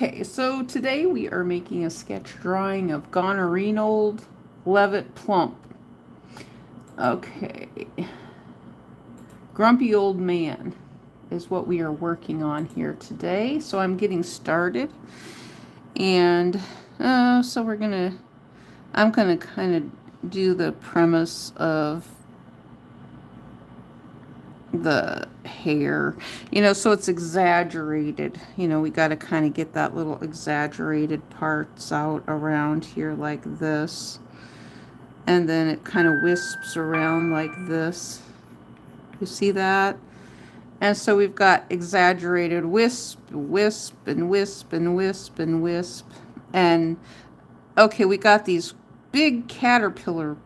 Okay, so today we are making a sketch drawing of Gonorrheanold Levitt Plump. Okay, grumpy old man is what we are working on here today. So I'm getting started, and so I'm gonna kind of do the premise of the hair, so it's exaggerated. We got to kind of get that little exaggerated parts out around here like this, and then it kind of wisps around like this. You see that? And so we've got exaggerated wisp, wisp, and wisp, and wisp, and wisp. And okay, we got these big caterpillar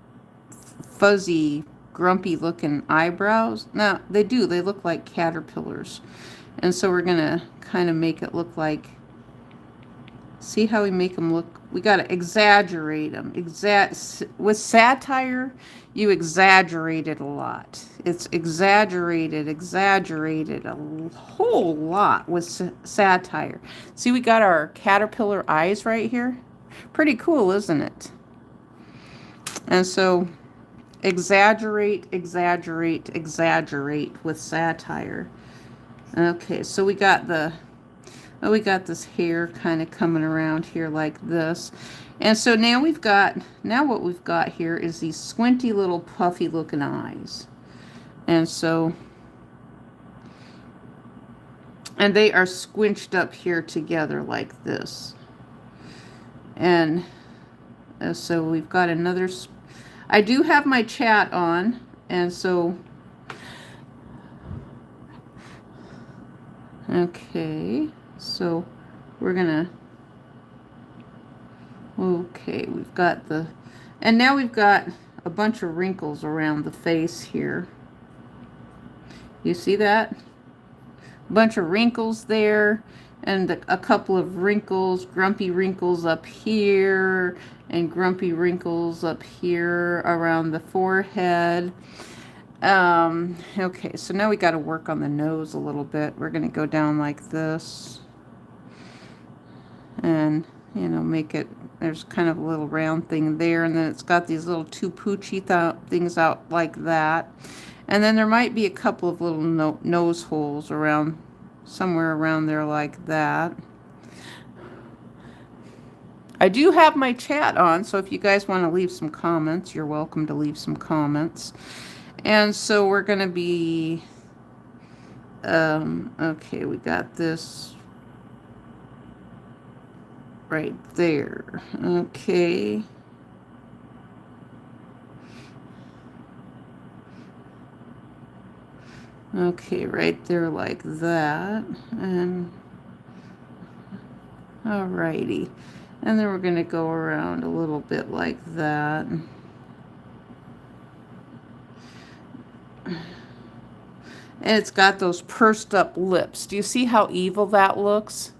fuzzy grumpy looking eyebrows. Now they look like caterpillars, and so we're gonna kind of make it look like, see how we make them look. We got to exaggerate them. With satire, you exaggerate it a lot. It's exaggerated a whole lot with satire. See, we got our caterpillar eyes right here. Pretty cool, isn't it? And so exaggerate with satire. Okay, so we got this hair kind of coming around here like this. And so now what we've got here is these squinty little puffy looking eyes. And they are squinched up here together like this. And so we've got another, I do have my chat on, and so, okay, so we're gonna, okay, we've got and now we've got a bunch of wrinkles around the face here. You see that? A bunch of wrinkles there, and a couple of wrinkles, grumpy wrinkles up here, and grumpy wrinkles up here around the forehead. Okay, so now we got to work on the nose a little bit. We're going to go down like this, and make it, there's kind of a little round thing there, and then it's got these little two poochy things out like that. And then there might be a couple of little nose holes around, somewhere around there like that. I do have my chat on, so if you guys want to leave some comments, you're welcome to leave some comments. And so we're going to be, okay, we got this right there. Okay. Okay, right there like that. And alrighty. And then we're going to go around a little bit like that. And it's got those pursed up lips. Do you see how evil that looks?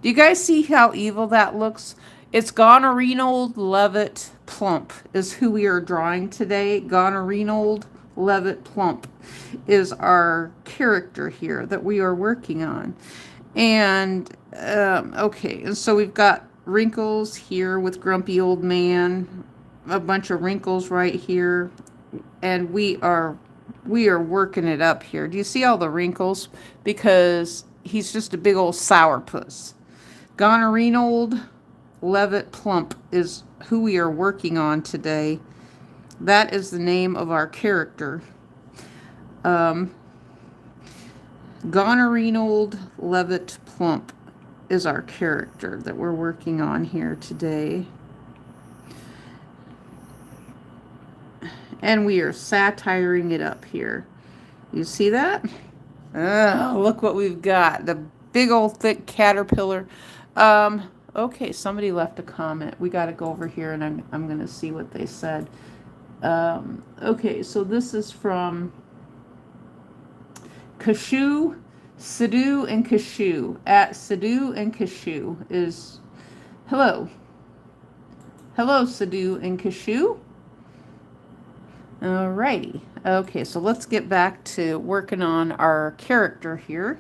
Do you guys see how evil that looks? It's Gonorrheanold Levitt Plump is who we are drawing today. Gonorrheanold Levitt Plump is our character here that we are working on. And okay, and so we've got wrinkles here with grumpy old man, a bunch of wrinkles right here, and we are working it up here. Do you see all the wrinkles? Because he's just a big old sourpuss. Gonorrheanold Levitt Plump is who we are working on today. That is the name of our character. Gonorrheanold Levitt Plump is our character that we're working on here today. And we are satiring it up here. You see that? Oh, look what we've got. The big old thick caterpillar. Okay, somebody left a comment. We got to go over here, and I'm going to see what they said. Okay, so this is from Kashu, Sidhu and Kashu. At Sidhu and Kashu is, hello. Hello, Sidhu and Kashu. Alrighty. Okay, so let's get back to working on our character here.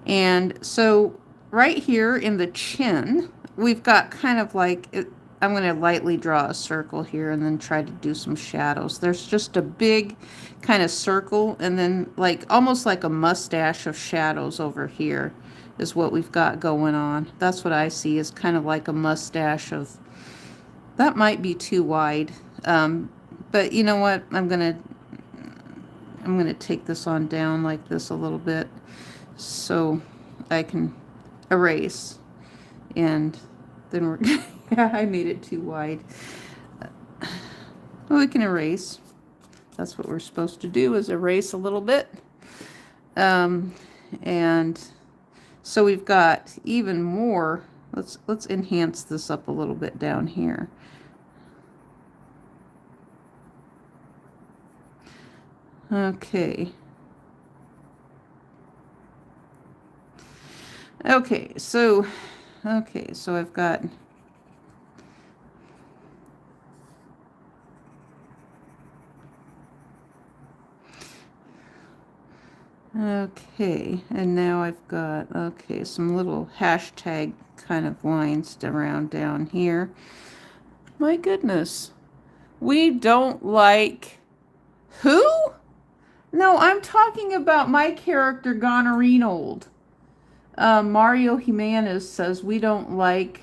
And so right here in the chin, we've got kind of like, I'm going to lightly draw a circle here and then try to do some shadows. There's just a big kind of circle and then like almost like a mustache of shadows over here is what we've got going on. That's what I see, is kind of like a mustache of, that might be too wide. But you know what? I'm going to take this on down like this a little bit so I can erase. And then we're, yeah, I made it too wide. Well, we can erase. That's what we're supposed to do, is erase a little bit. And so we've got even more. Let's enhance this up a little bit down here. Okay. Okay, so I've got, okay, and now I've got, okay, some little hashtag kind of lines around down here. My goodness. We don't like who? No, I'm talking about my character, Gonorrheanold. Mario Jimenez says we don't like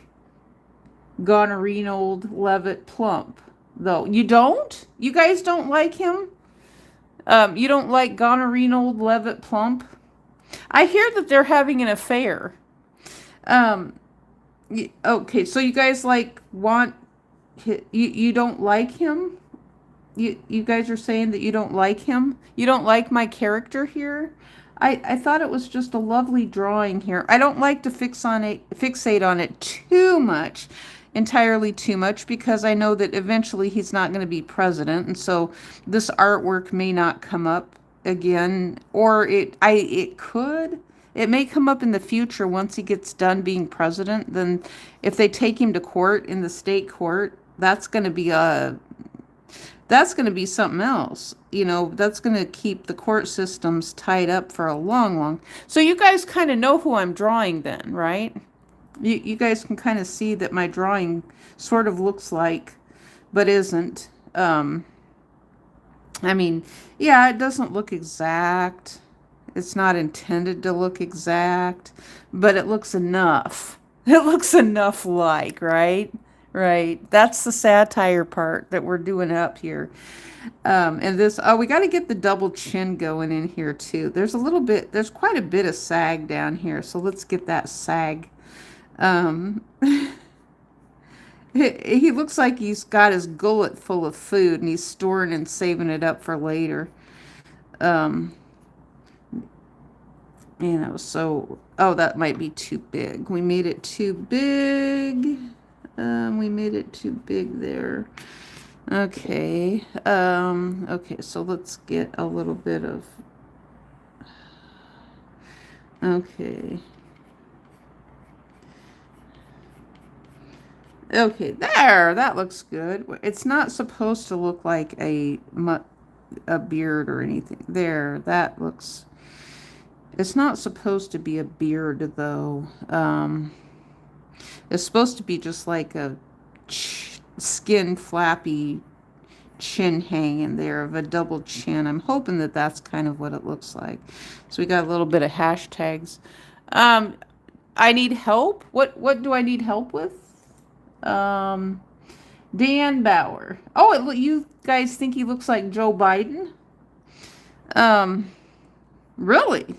Gonorrheanold Levitt Plump. Though. You don't? You guys don't like him? You don't like Gonorrheanold Levitt Plump? I hear that they're having an affair. Okay, so you guys you don't like him? You guys are saying that you don't like him? You don't like my character here? I thought it was just a lovely drawing here. I don't like to fixate on it too much, entirely too much, because I know that eventually he's not going to be president, and so this artwork may not come up again, or it could. It may come up in the future once he gets done being president. Then if they take him to court in the state court, that's going to be something else. You know, that's going to keep the court systems tied up for a long. So you guys kind of know who I'm drawing then, right? You guys can kind of see that my drawing sort of looks like, but isn't. I mean, yeah, it doesn't look exact. It's not intended to look exact, but it looks enough. It looks enough like, right? Right. That's the satire part that we're doing up here. And this, oh, we got to get the double chin going in here too. There's quite a bit of sag down here. So let's get that sag. He looks like he's got his gullet full of food and he's storing and saving it up for later. You know, so, oh, that might be too big. We made it too big. We made it too big there. Okay. Okay, so let's get a little bit of, okay. Okay, there, that looks good. It's not supposed to look like a beard or anything. There, that looks, it's not supposed to be a beard though. It's supposed to be just like a skin flappy chin hanging there of a double chin. I'm hoping that that's kind of what it looks like. So we got a little bit of hashtags. I need help. What do I need help with? Dan Bauer. Oh, you guys think he looks like Joe Biden? Really?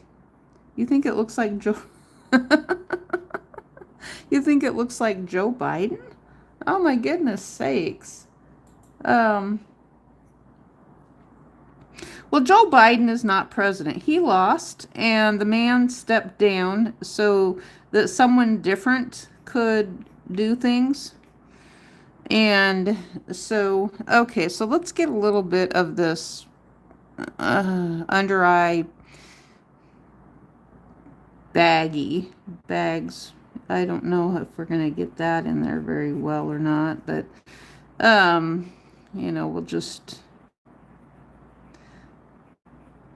You think it looks like Joe? You think it looks like Joe Biden? Oh my goodness sakes. Well, Joe Biden is not president. He lost, and the man stepped down so that someone different could do things. And so, okay, so let's get a little bit of this under eye bags. I don't know if we're going to get that in there very well or not, but, you know, we'll just,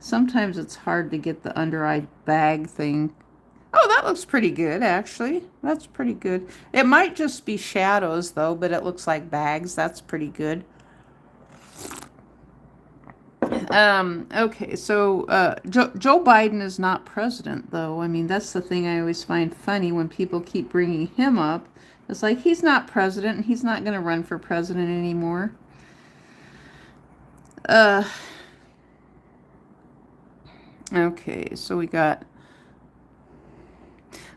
sometimes it's hard to get the under eye bag thing Oh, that looks pretty good, actually. That's pretty good. It might just be shadows, though, but it looks like bags. That's pretty good. Okay, so Joe Biden is not president, though. I mean, that's the thing I always find funny when people keep bringing him up. It's like he's not president, and he's not going to run for president anymore. Uh, okay, so we got...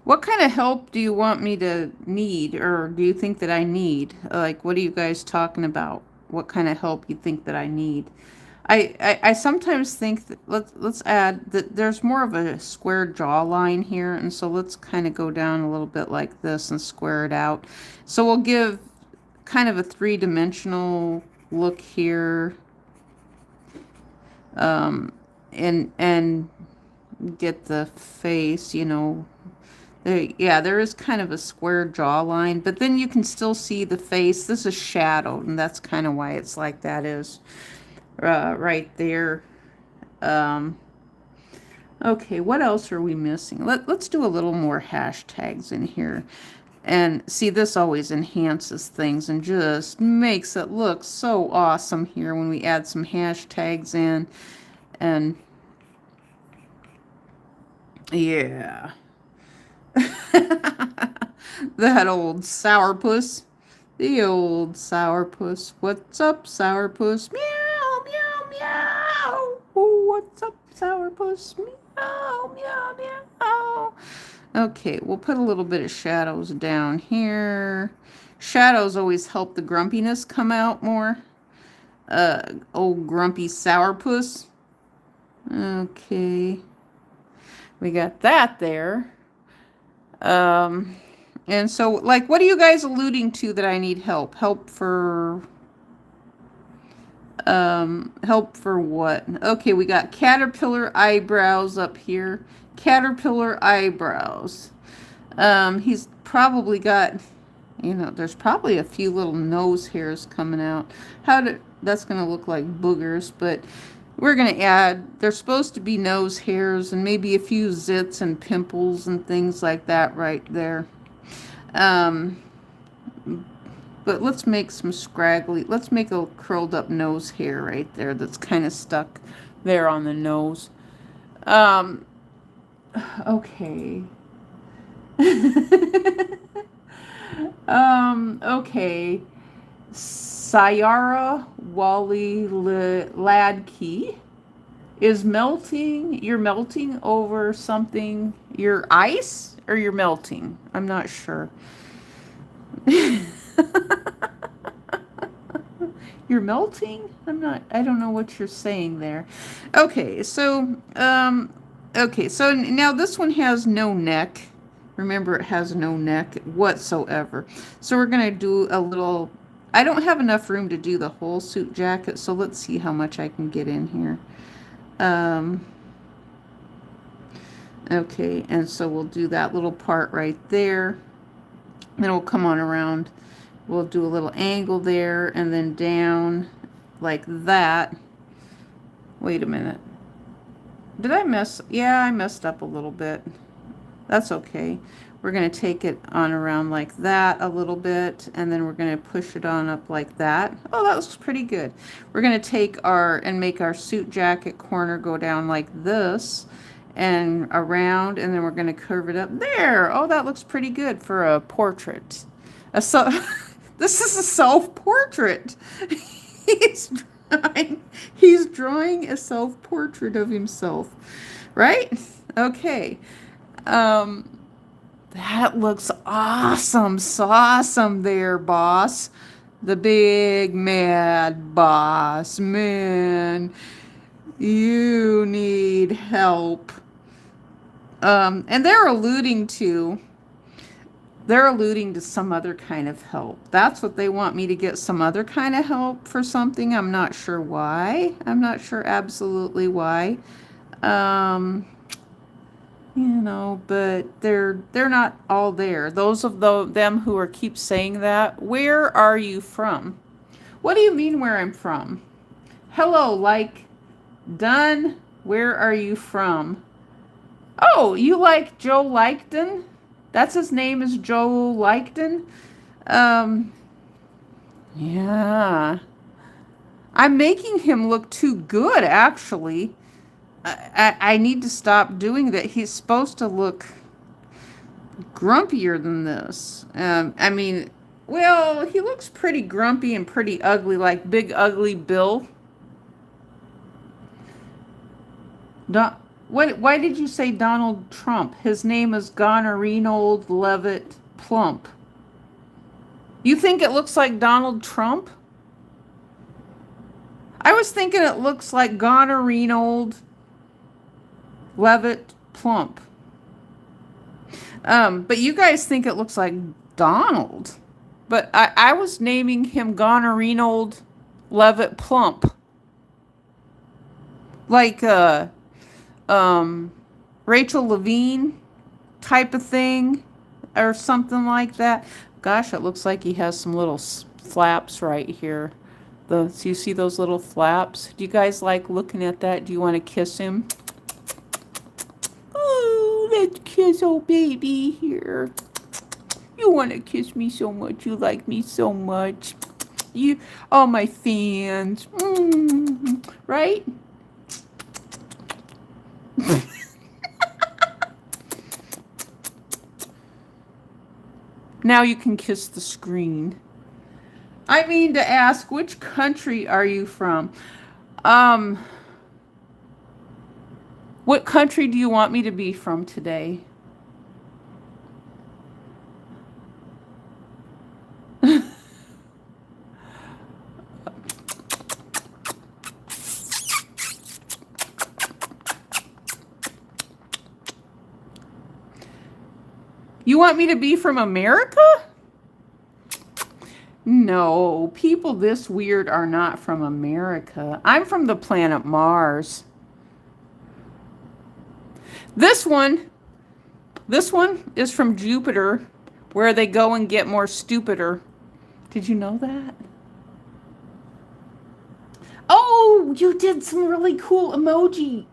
What kind of help do you want me to need, or do you think that I need? Like, what are you guys talking about? What kind of help you think that I need? I sometimes think that let's add that there's more of a square jawline here, and so let's kind of go down a little bit like this and square it out. So we'll give kind of a three-dimensional look here, and get the face, you know. Yeah, there is kind of a square jawline, but then you can still see the face. This is shadowed, and that's kind of why it's like that is right there. Um, okay, what else are we missing? Let's do a little more hashtags in here. And see, this always enhances things and just makes it look so awesome here when we add some hashtags in. And yeah. That old sourpuss. The old sourpuss. What's up, sourpuss? Meow, meow, meow. Oh, what's up, sourpuss? Meow, meow, meow. Okay, we'll put a little bit of shadows down here. Shadows always help the grumpiness come out more. Old grumpy sourpuss. Okay. We got that there. And so, like, what are you guys alluding to that I need help? Help for what? Okay, we got caterpillar eyebrows up here. Caterpillar eyebrows. He's probably got, you know, there's probably a few little nose hairs coming out. That's going to look like boogers, but we're going to add, there's supposed to be nose hairs and maybe a few zits and pimples and things like that right there. But let's make some scraggly, let's make a curled up nose hair right there that's kind of stuck there on the nose. Okay. Okay. Sayara Wally Ladkey is melting. You're melting over something. You're ice or you're melting? I'm not sure. You're melting? I don't know what you're saying there. Okay, so now this one has no neck. Remember, it has no neck whatsoever. So we're going to do a little, I don't have enough room to do the whole suit jacket, so let's see how much I can get in here. Okay, and so we'll do that little part right there. Then we'll come on around. We'll do a little angle there and then down like that. Wait a minute. Did I mess? Yeah, I messed up a little bit. That's okay. We're going to take it on around like that a little bit, and then we're going to push it on up like that. Oh, that looks pretty good. We're going to take and make our suit jacket corner go down like this and around, and then we're going to curve it up there. Oh, that looks pretty good for a portrait. This is a self-portrait. He's drawing a self-portrait of himself, right? Okay. That looks awesome. Awesome there, boss. The big mad boss. Man, you need help. And they're alluding to some other kind of help. That's what they want me to get, some other kind of help for something. I'm not sure why. I'm not sure absolutely why. You know, but they're not all there. Those of them who keep saying that, where are you from? What do you mean where I'm from? Hello, like, done. Where are you from? Oh, you like Joe Lightton? That's his name is Joe Lightton? Um, yeah. I'm making him look too good, actually. I need to stop doing that. He's supposed to look grumpier than this. I mean, well, he looks pretty grumpy and pretty ugly, like Big Ugly Bill. Don, why did you say Donald Trump? His name is Gonorrheanold Levitt Plump. You think it looks like Donald Trump? I was thinking it looks like Gonorrheanold Levitt Plump. But you guys think it looks like Donald. But I was naming him Gonorrheanold Levitt Plump. Like Rachel Levine type of thing or something like that. Gosh, it looks like he has some little flaps right here. So you see those little flaps? Do you guys like looking at that? Do you want to kiss him? Oh, let's kiss old baby here. You want to kiss me so much. You like me so much. You, all my fans. Right? Now you can kiss the screen. I mean to ask, which country are you from? What country do you want me to be from today? You want me to be from America? No, people this weird are not from America. I'm from the planet Mars. This one is from Jupiter, where they go and get more stupider. Did you know that? Oh, you did some really cool emoji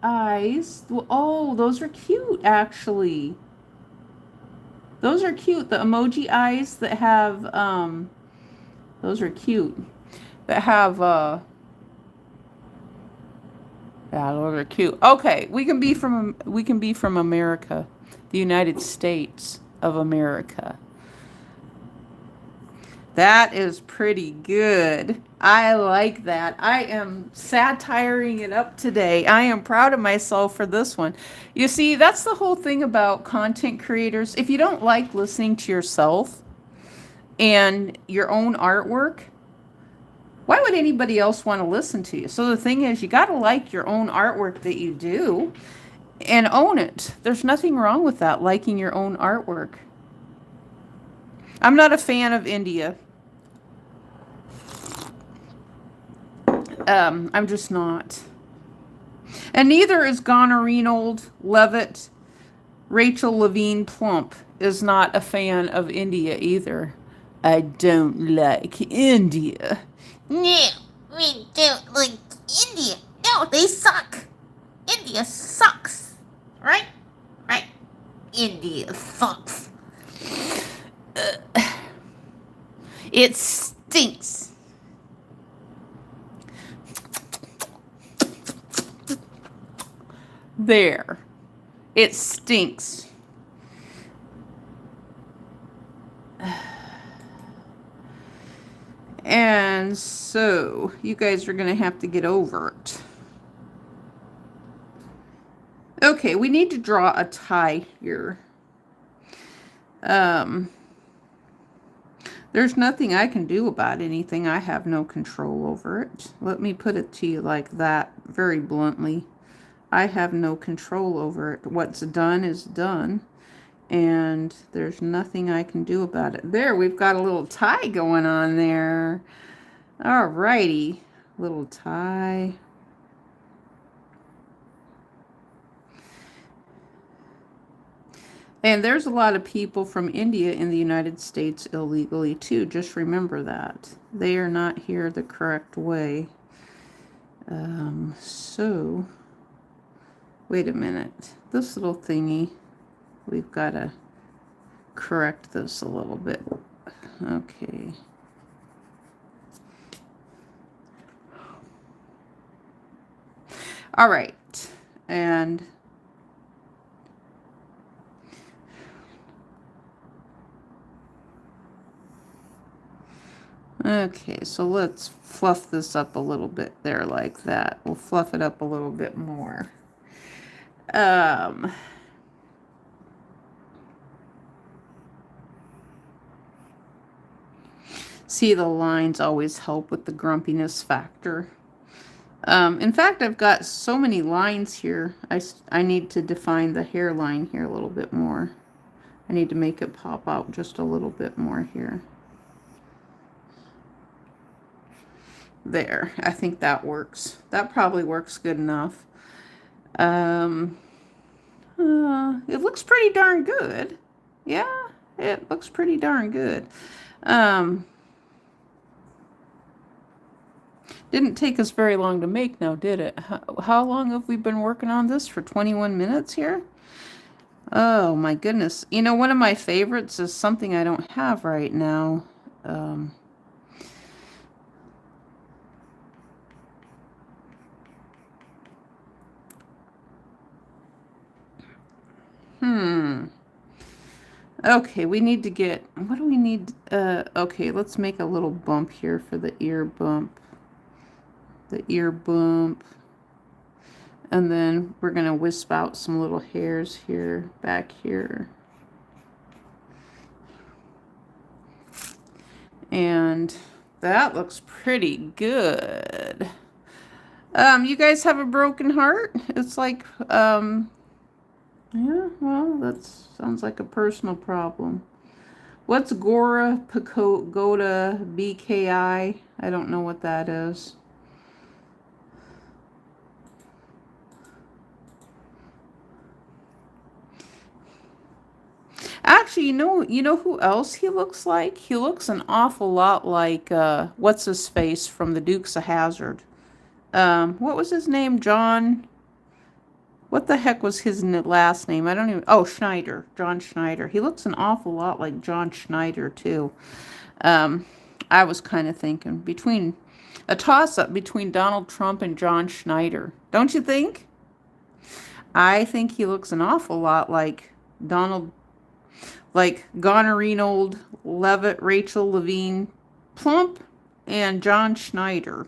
eyes. Oh, those are cute, actually. Those are cute. The emoji eyes that have, those are cute. That have, yeah, those are cute. Okay, we can be from America, the United States of America. That is pretty good. I like that. I am satiring it up today. I am proud of myself for this one. You see, that's the whole thing about content creators. If you don't like listening to yourself and your own artwork, why would anybody else want to listen to you? So the thing is, you got to like your own artwork that you do and own it. There's nothing wrong with that, liking your own artwork. I'm not a fan of India. I'm just not. And neither is Gonorrheanold Levitt. Rachel Levine Plump is not a fan of India either. I don't like India. No, we don't like India. No, they suck. India sucks. Right? Right. India sucks. It stinks. There. It stinks. And so, you guys are going to have to get over it. Okay, we need to draw a tie here. There's nothing I can do about anything. I have no control over it. Let me put it to you like that, very bluntly. I have no control over it. What's done is done. And there's nothing I can do about it. There, we've got a little tie going on there. Alrighty. Little tie. And there's a lot of people from India in the United States illegally too. Just remember that. They are not here the correct way. So Wait a minute. This little thingy, we've got to correct this a little bit. Okay. All right. And okay, so let's fluff this up a little bit there like that. We'll fluff it up a little bit more. See, the lines always help with the grumpiness factor. In fact, I've got so many lines here. I need to define the hairline here a little bit more. I need to make it pop out just a little bit more here. There, I think that works. That probably works good enough. It looks pretty darn good. Yeah, it looks pretty darn good. Didn't take us very long to make now, did it? How long have we been working on this? For 21 minutes here? Oh my goodness. You know, one of my favorites is something I don't have right now. Okay, we need to get, what do we need? Okay, let's make a little bump here for the ear bump. The ear bump. And then we're going to wisp out some little hairs here, back here. And that looks pretty good. You guys have a broken heart? It's like, yeah, well, that sounds like a personal problem. What's Gora Pagoda BKI? I don't know what that is. Actually, you know who else he looks like? He looks an awful lot like what's his face from the Dukes of Hazzard. What was his name? John. What the heck was his last name? I don't even... Oh, Schneider. John Schneider. He looks an awful lot like John Schneider, too. I was kind of thinking between... A toss-up between Donald Trump and John Schneider. Don't you think? I think he looks an awful lot like Donald... Like Gonorrheanold Levitt, Levitt Plump, and John Schneider.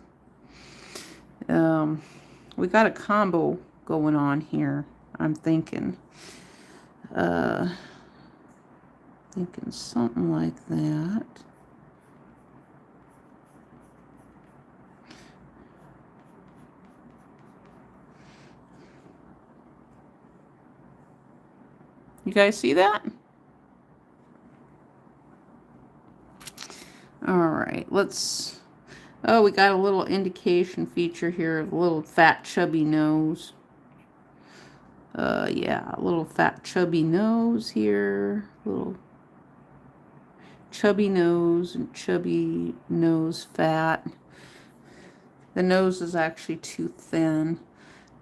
We got a combo going on here, I'm thinking. Thinking something like that. You guys see that? All right, let's... Oh, we got a little indication feature here of a little fat, chubby nose. Yeah, a little fat, chubby nose here. Little chubby nose and chubby nose fat. The nose is actually too thin.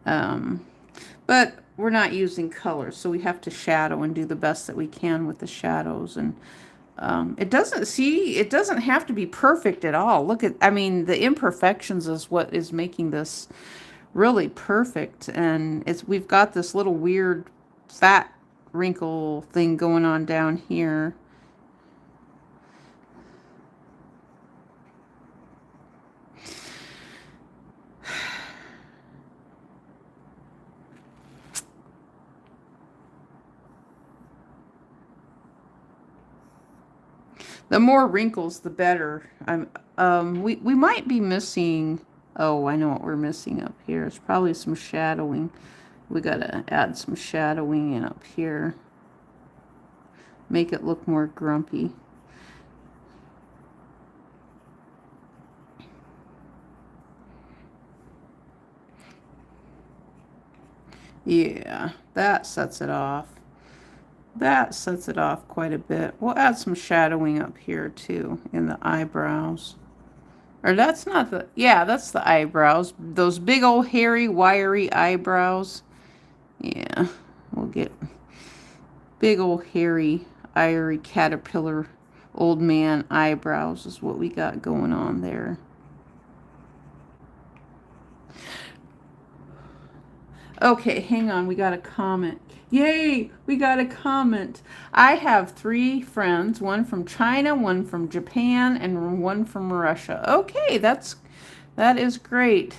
But we're not using color, so we have to shadow and do the best that we can with the shadows. And it doesn't have to be perfect at all. Look at, I mean, the imperfections is what is making this really perfect. And we've got this little weird fat wrinkle thing going on down here. The more wrinkles, the better. We might be missing... Oh, I know what we're missing up here. It's probably some shadowing. We gotta add some shadowing in up here. Make it look more grumpy. Yeah, that sets it off. That sets it off quite a bit. We'll add some shadowing up here too in the eyebrows. Or that's not the... Yeah, that's the eyebrows. Those big old hairy, wiry eyebrows. Yeah, we'll get big old hairy, irie caterpillar old man eyebrows is what we got going on there. Okay, hang on. We got a comment. Yay! We got a comment. I have 3 friends, one from China, one from Japan, and one from Russia. Okay, that is great.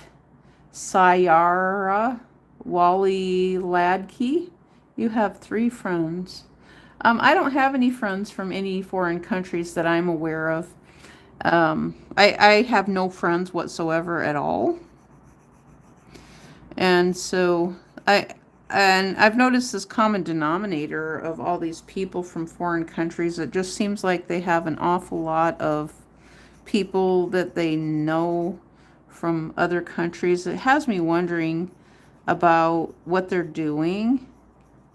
Sayara Wally Ladke, you have 3 friends. I don't have any friends from any foreign countries that I'm aware of. I have no friends whatsoever at all. And so I've noticed this common denominator of all these people from foreign countries. It just seems like they have an awful lot of people that they know from other countries. It has me wondering about what they're doing,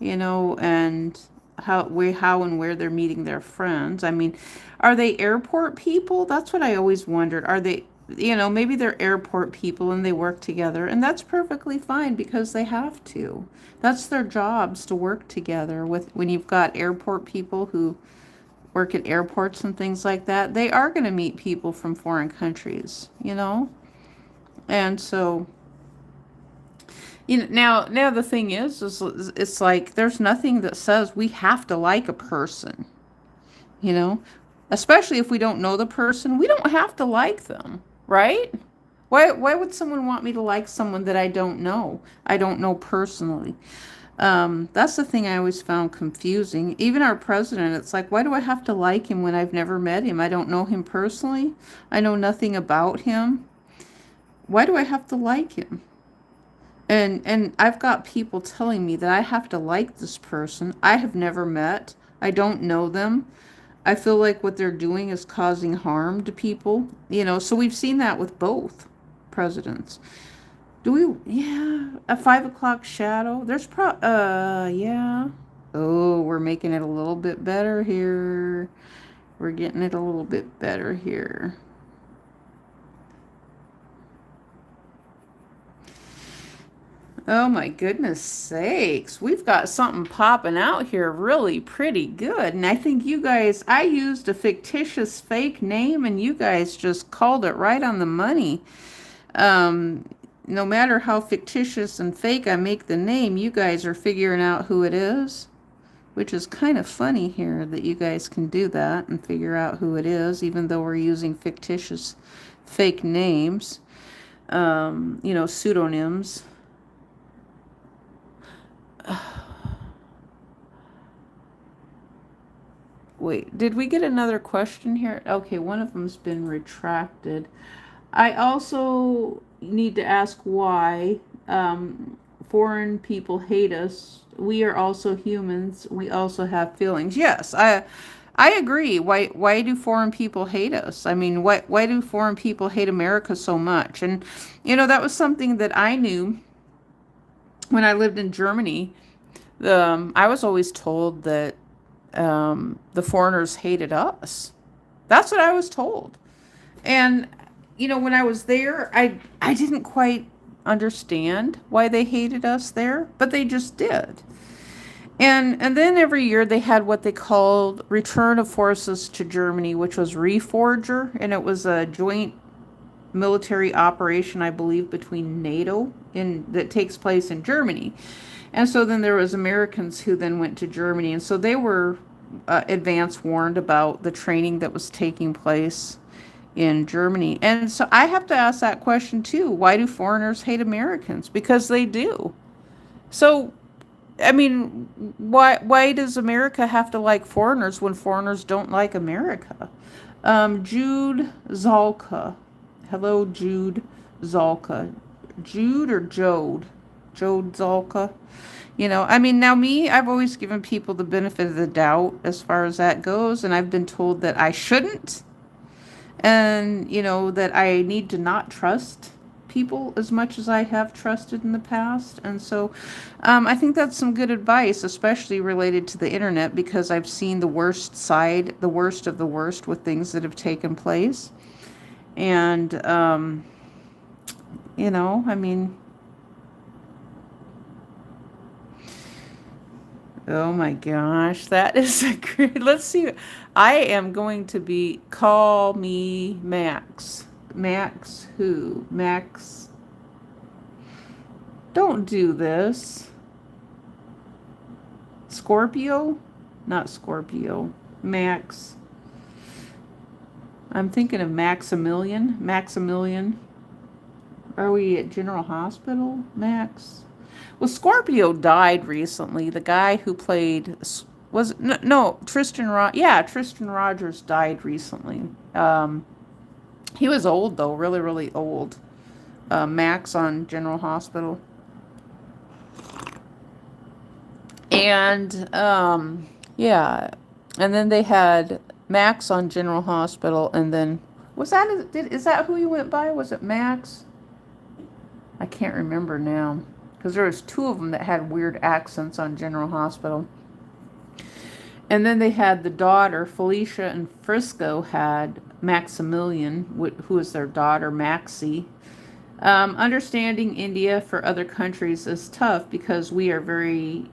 and how and where they're meeting their friends. I mean, are they airport people? That's what I always wondered. Are they, maybe they're airport people and they work together, and that's perfectly fine because they have to. That's their jobs, to work together. With when you've got airport people who work at airports and things like that, they are going to meet people from foreign countries. And so, now the thing is it's like there's nothing that says we have to like a person, you know, especially if we don't know the person. We don't have to like them, right? Why would someone want me to like someone that I don't know? I don't know personally. That's the thing I always found confusing. Even our president, it's like, why do I have to like him when I've never met him? I don't know him personally. I know nothing about him. Why do I have to like him? And I've got people telling me that I have to like this person I have never met. I don't know them. I feel like what they're doing is causing harm to people. So we've seen that with both presidents. Do we? Yeah, a 5 o'clock shadow. Yeah. Oh, we're making it a little bit better here. We're getting it a little bit better here. Oh my goodness sakes. We've got something popping out here really pretty good. And I think I used a fictitious fake name and you guys just called it right on the money. Um, no matter how fictitious and fake I make the name, you guys are figuring out who it is, which is kind of funny here that you guys can do that and figure out who it is, even though we're using fictitious fake names, pseudonyms. Wait, did we get another question here? Okay, one of them's been retracted. I also need to ask why foreign people hate us. We are also humans. We also have feelings. Yes, I agree. Why do foreign people hate us? I mean, why do foreign people hate America so much? And that was something that I knew when I lived in Germany. I was always told that the foreigners hated us. That's what I was told. And when I was there, I didn't quite understand why they hated us there, but they just did. And then every year they had what they called Return of Forces to Germany, which was Reforger, and it was a joint military operation, I believe, between NATO that takes place in Germany. And so then there was Americans who then went to Germany, and so they were advance warned about the training that was taking place in Germany. And so I have to ask that question too. Why do foreigners hate Americans? Because they do. So, I mean, why does America have to like foreigners when foreigners don't like America? Jude Zalka. Hello, Jude Zalka. Jude or Jode? Jode Zalka. I mean, now I've always given people the benefit of the doubt as far as that goes, and I've been told that I shouldn't, and, that I need to not trust people as much as I have trusted in the past. And so I think that's some good advice, especially related to the internet, because I've seen the worst side, the worst of the worst with things that have taken place. And, I mean, Oh my gosh, that is a great. Let's see. I am going to be. Call me Max. Max who? Max. Don't do this. Scorpio? Not Scorpio. Max. I'm thinking of Maximilian. Maximilian. Are we at General Hospital? Max. Well, Scorpio died recently. The guy who played was no Tristan. Yeah, Tristan Rogers died recently. He was old though, really, really old. Max on General Hospital, and yeah, and then they had Max on General Hospital, and then is that who you went by? Was it Max? I can't remember now because there was two of them that had weird accents on General Hospital. And then they had the daughter, Felicia and Frisco had Maximilian, who was their daughter, Maxie. Understanding India for other countries is tough because we are very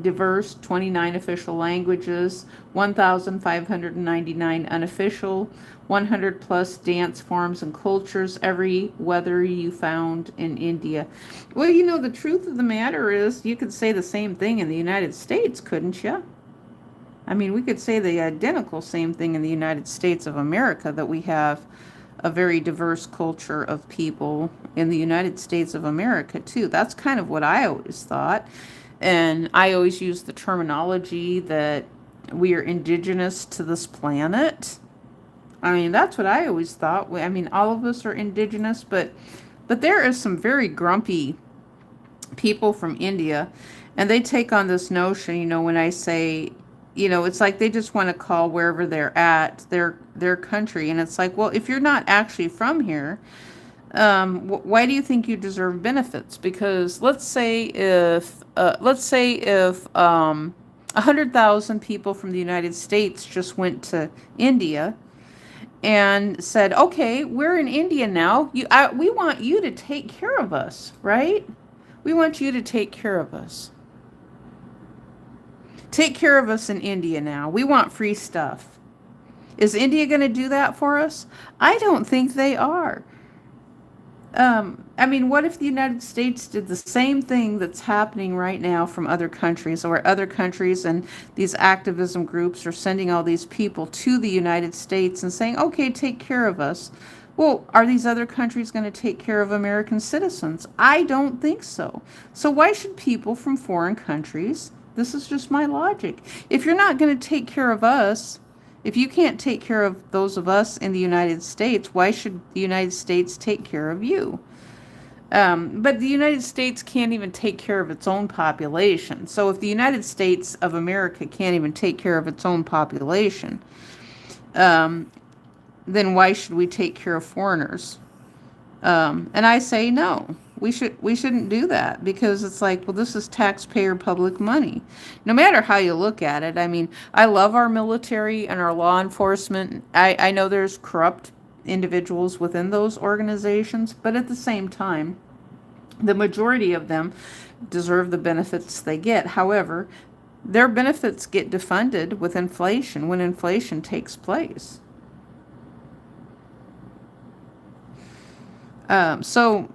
diverse, 29 official languages, 1,599 unofficial, 100 plus dance forms and cultures, every weather you found in India. Well, you know, the truth of the matter is you could say the same thing in the United States, couldn't you? I mean, we could say the identical same thing in the United States of America, that we have a very diverse culture of people in the United States of America, too. That's kind of what I always thought. And I always use the terminology that we are indigenous to this planet. I mean, that's what I always thought. I mean, all of us are indigenous, but there is some very grumpy people from India, and they take on this notion, you know, when I say, you know, it's like they just want to call wherever they're at their country, and it's like, well, if you're not actually from here, why do you think you deserve benefits? Because let's say if 100,000 people from the United States just went to India and said, okay, we're in India now. We want you to take care of us, right? We want you to take care of us. Take care of us in India now. We want free stuff. Is India going to do that for us? I don't think they are. I mean, what if the United States did the same thing that's happening right now from other countries, or other countries and these activism groups are sending all these people to the United States and saying, okay, take care of us. Well, are these other countries going to take care of American citizens? I don't think so. So why should people from foreign countries, this is just my logic, if you're not going to take care of us, if you can't take care of those of us in the United States, why should the United States take care of you? But the United States can't even take care of its own population. So if the United States of America can't even take care of its own population, then why should we take care of foreigners? And I say no. We shouldn't do that, because it's like, well, this is taxpayer public money. No matter how you look at it. I mean, I love our military and our law enforcement. I know there's corrupt individuals within those organizations, but at the same time, the majority of them deserve the benefits they get. However, their benefits get defunded with inflation when inflation takes place. So,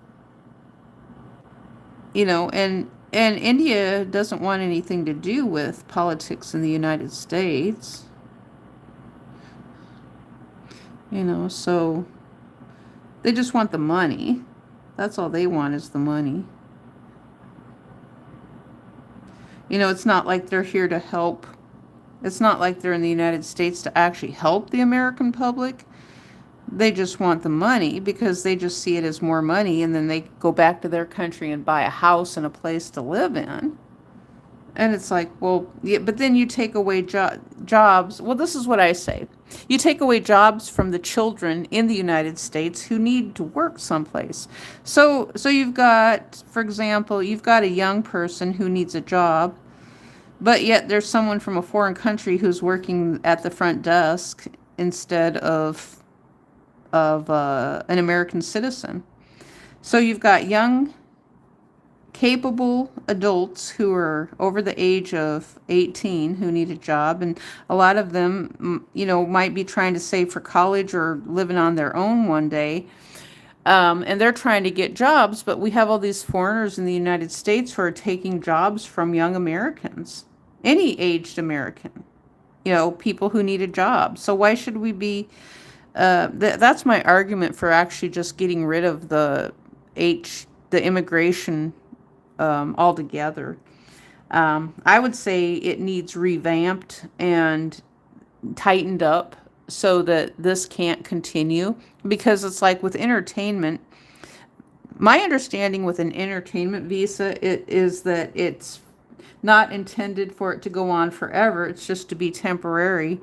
you know, and India doesn't want anything to do with politics in the United States. You know, so they just want the money. That's all they want, is the money. You know, it's not like they're here to help. It's not like they're in the United States to actually help the American public. They just want the money because they just see it as more money, and then they go back to their country and buy a house and a place to live in. And it's like, well, yeah, but then you take away jobs. Well, this is what I say. You take away jobs from the children in the United States who need to work someplace. So you've got, for example, you've got a young person who needs a job, but yet there's someone from a foreign country who's working at the front desk instead of an American citizen. So you've got young capable adults who are over the age of 18 who need a job, and a lot of them, might be trying to save for college or living on their own one day. And they're trying to get jobs, but we have all these foreigners in the United States who are taking jobs from young Americans, any aged American, people who need a job. So why should we be, that's my argument for actually just getting rid of the immigration altogether. I would say it needs revamped and tightened up so that this can't continue, because it's like with entertainment. My understanding with an entertainment visa, it is that it's not intended for it to go on forever. It's just to be temporary.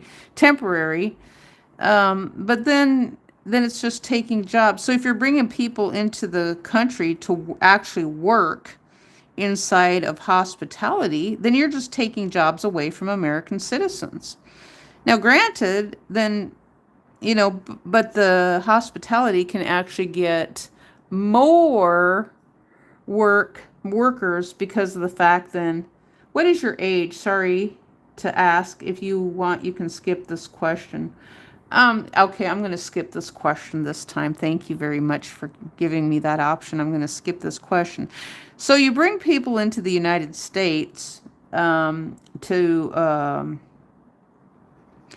But then it's just taking jobs. So if you're bringing people into the country to actually work inside of hospitality, then you're just taking jobs away from American citizens. Now, granted, then, but the hospitality can actually get more workers because of the fact then, what is your age? Sorry to ask. If you want, you can skip this question. Okay, I'm going to skip this question this time. Thank you very much for giving me that option. I'm going to skip this question. So you bring people into the United States to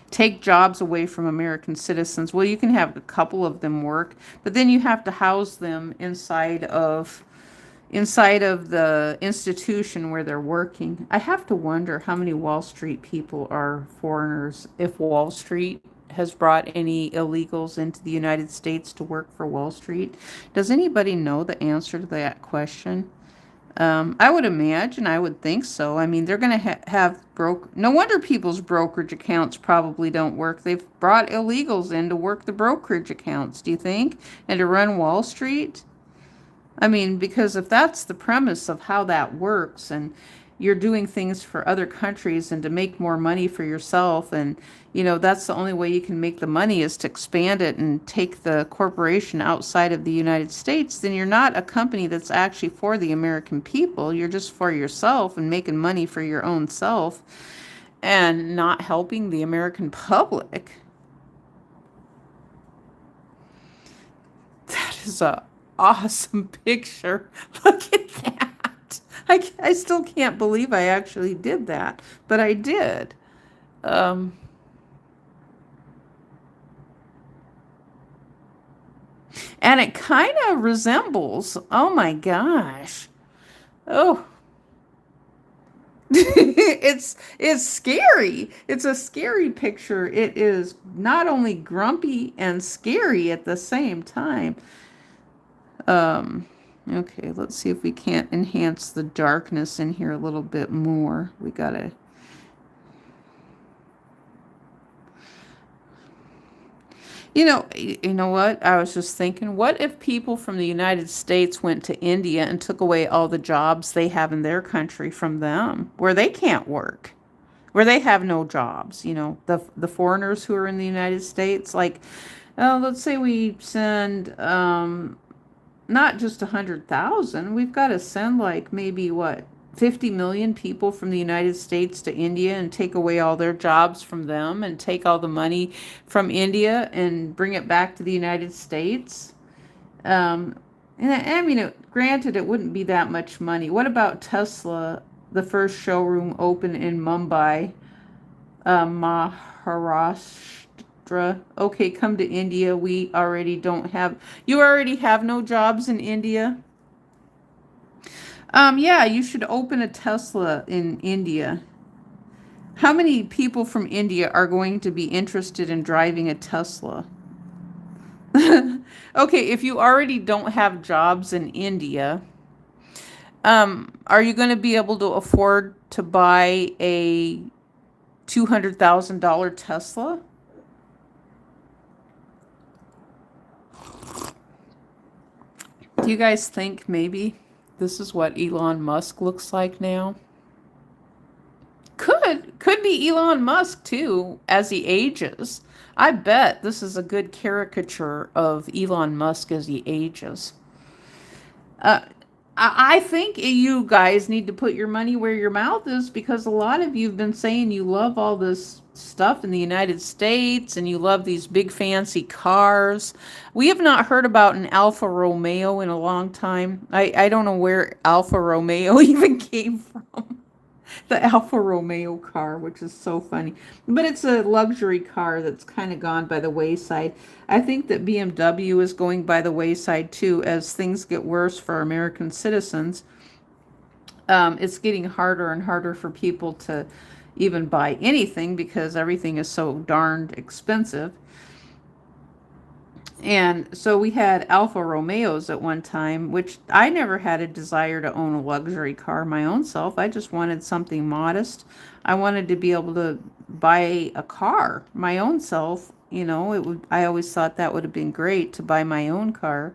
take jobs away from American citizens. Well, you can have a couple of them work, but then you have to house them inside of the institution where they're working. I have to wonder how many Wall Street people are foreigners, if Wall Street has brought any illegals into the United States to work for Wall Street. Does anybody know the answer to that question? I would imagine, I would think so. I mean, they're going to have no wonder people's brokerage accounts probably don't work. They've brought illegals in to work the brokerage accounts, do you think? And to run Wall Street? I mean, because if that's the premise of how that works, and you're doing things for other countries and to make more money for yourself, and that's the only way you can make the money is to expand it and take the corporation outside of the United States, then you're not a company that's actually for the American people. You're just for yourself and making money for your own self and not helping the American public. That is a awesome picture. Look at that. I still can't believe I actually did that, but I did. And it kind of resembles, oh my gosh. Oh, it's scary. It's a scary picture. It is not only grumpy and scary at the same time. Okay, let's see if we can't enhance the darkness in here a little bit more. We gotta. You know what? I was just thinking, what if people from the United States went to India and took away all the jobs they have in their country from them, where they can't work, where they have no jobs, the foreigners who are in the United States, like, let's say we send, not just 100,000, we've got to send like maybe 50 million people from the United States to India and take away all their jobs from them and take all the money from India and bring it back to the United States. And I mean, granted, it wouldn't be that much money. What about Tesla, the first showroom open in Mumbai, Maharashtra? Okay, come to India. You already have no jobs in India. Yeah, you should open a Tesla in India. How many people from India are going to be interested in driving a Tesla? Okay, if you already don't have jobs in India, are you going to be able to afford to buy a $200,000 Tesla? Do you guys think maybe this is what Elon Musk looks like now? Could be Elon Musk too, as he ages. I bet this is a good caricature of Elon Musk as he ages. I think you guys need to put your money where your mouth is, because a lot of you have been saying you love all this stuff in the United States and you love these big fancy cars. We have not heard about an Alfa Romeo in a long time. I don't know where Alfa Romeo even came from. The Alfa Romeo car, which is so funny. But it's a luxury car that's kind of gone by the wayside. I think that BMW is going by the wayside too as things get worse for American citizens. It's getting harder and harder for people to even buy anything because everything is so darned expensive. And so we had Alfa Romeos at one time, which I never had a desire to own a luxury car my own self. I just wanted something modest. I wanted to be able to buy a car my own self. You know, it would, I always thought that would have been great to buy my own car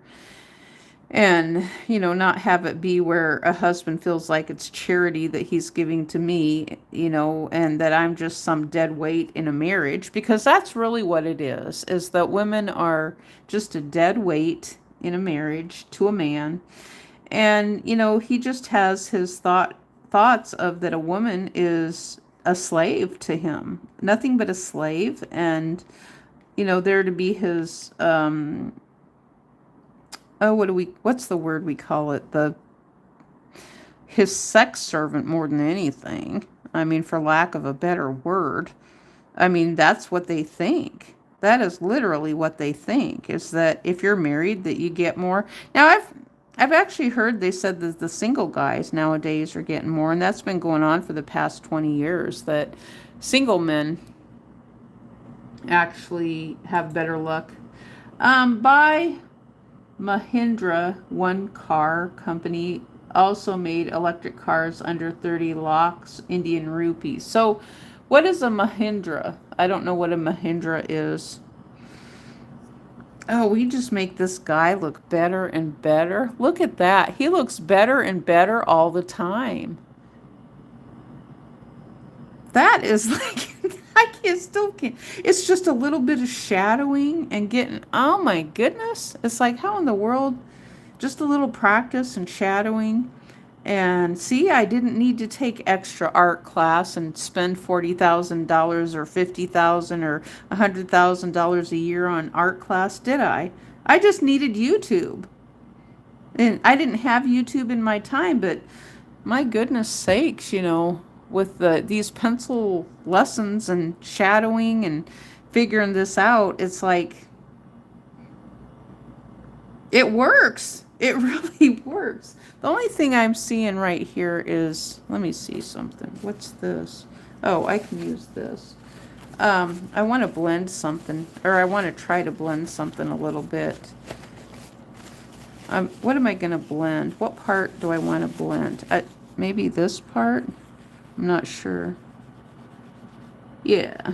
and, you know, not have it be where a husband feels like it's charity that he's giving to me, you know, and that I'm just some dead weight in a marriage, because that's really what it is that women are just a dead weight in a marriage to a man. And, you know, he just has his thoughts of that a woman is a slave to him, nothing but a slave. And, you know, there to be his, oh, what's the word we call it? His sex servant more than anything. I mean, for lack of a better word. I mean, that's what they think. That is literally what they think, is that if you're married that you get more. Now, I've actually heard they said that the single guys nowadays are getting more, and that's been going on for the past 20 years, that single men actually have better luck. By Mahindra, one car company, also made electric cars under 30 lakhs Indian rupees. So what is a Mahindra? I don't know what a Mahindra is. Oh, we just make this guy look better and better. Look at that. He looks better and better all the time. That is like, I can't, still can't. It's just a little bit of shadowing and getting, oh my goodness. It's like, how in the world? Just a little practice and shadowing. And see, I didn't need to take extra art class and spend $40,000 or $50,000 or $100,000 a year on art class, did I? I just needed YouTube. And I didn't have YouTube in my time, but my goodness sakes, you know, with these pencil lessons and shadowing and figuring this out, it's like, it works. It really works. The only thing I'm seeing right here is, let me see something. What's this? Oh, I can use this. I want to blend something, or I want to try to blend something a little bit. What am I going to blend? What part do I want to blend? Maybe this part? I'm not sure. Yeah,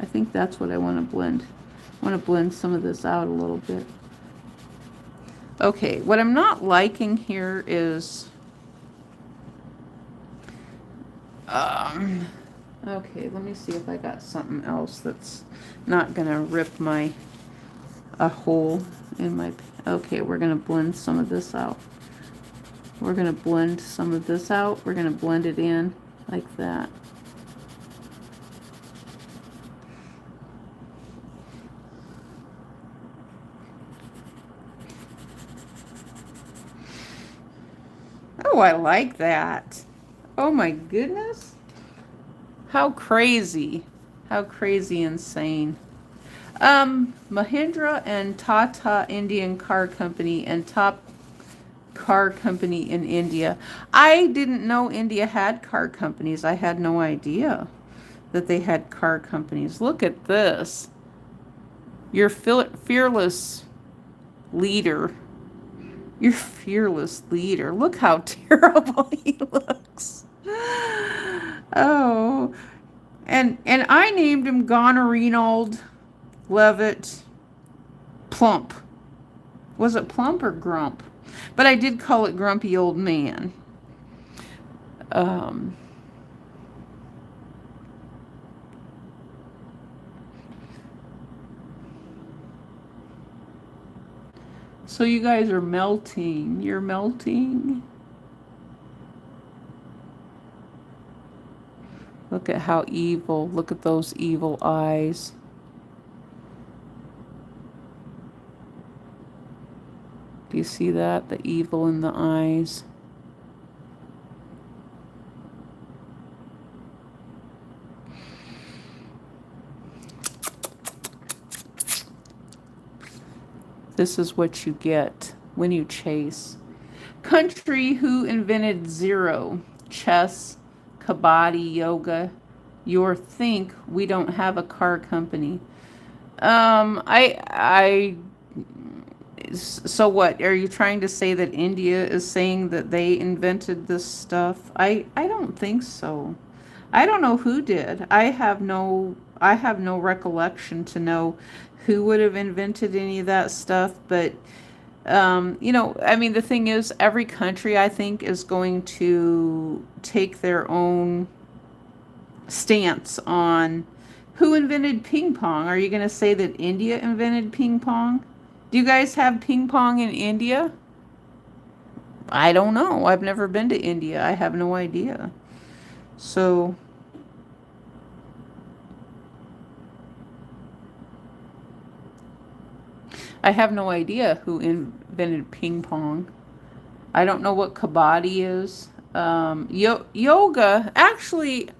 I think that's what I want to blend. I want to blend some of this out a little bit. Okay, what I'm not liking here is, okay, let me see if I got something else that's not gonna rip a hole in my, okay, we're gonna blend some of this out. We're gonna blend some of this out. We're gonna blend it in like that. Oh, I like that. Oh my goodness. How crazy. How crazy insane. Mahindra and Tata Indian Car Company and top car company in India. I didn't know India had car companies. I had no idea that they had car companies. Look at this. Your fearless leader. Your fearless leader. Look how terrible he looks. Oh. And I named him Gonorrheanold Levitt Plump. Was it Plump or Grump? But I did call it Grumpy Old Man. So you guys are melting. You're melting. Look at how evil. Look at those evil eyes. Do you see that? The evil in the eyes. This is what you get when you chase. Country who invented zero, chess, kabaddi, yoga. Your think we don't have a car company. So what? Are you trying to say that India is saying that they invented this stuff? I don't think so. I don't know who did. I have no recollection to know who would have invented any of that stuff, but you know, I mean, the thing is, every country, I think, is going to take their own stance on who invented ping pong. Are you going to say that India invented ping pong? Do you guys have ping pong in India? I don't know. I've never been to India. I have no idea. So, I have no idea who invented ping pong. I don't know what kabaddi is. Yoga, actually,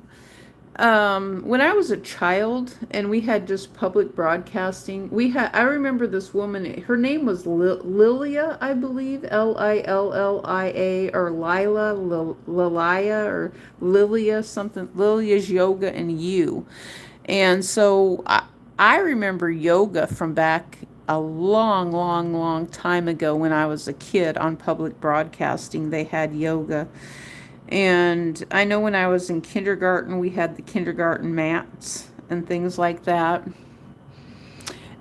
when I was a child and we had just public broadcasting, I remember this woman, her name was Lilia, I believe, Lillia, or Lilia, or Lilia, something, Lilia's Yoga and You. And so I remember yoga from back a long, long, long time ago when I was a kid on public broadcasting. They had yoga. And I know when I was in kindergarten, we had the kindergarten mats and things like that.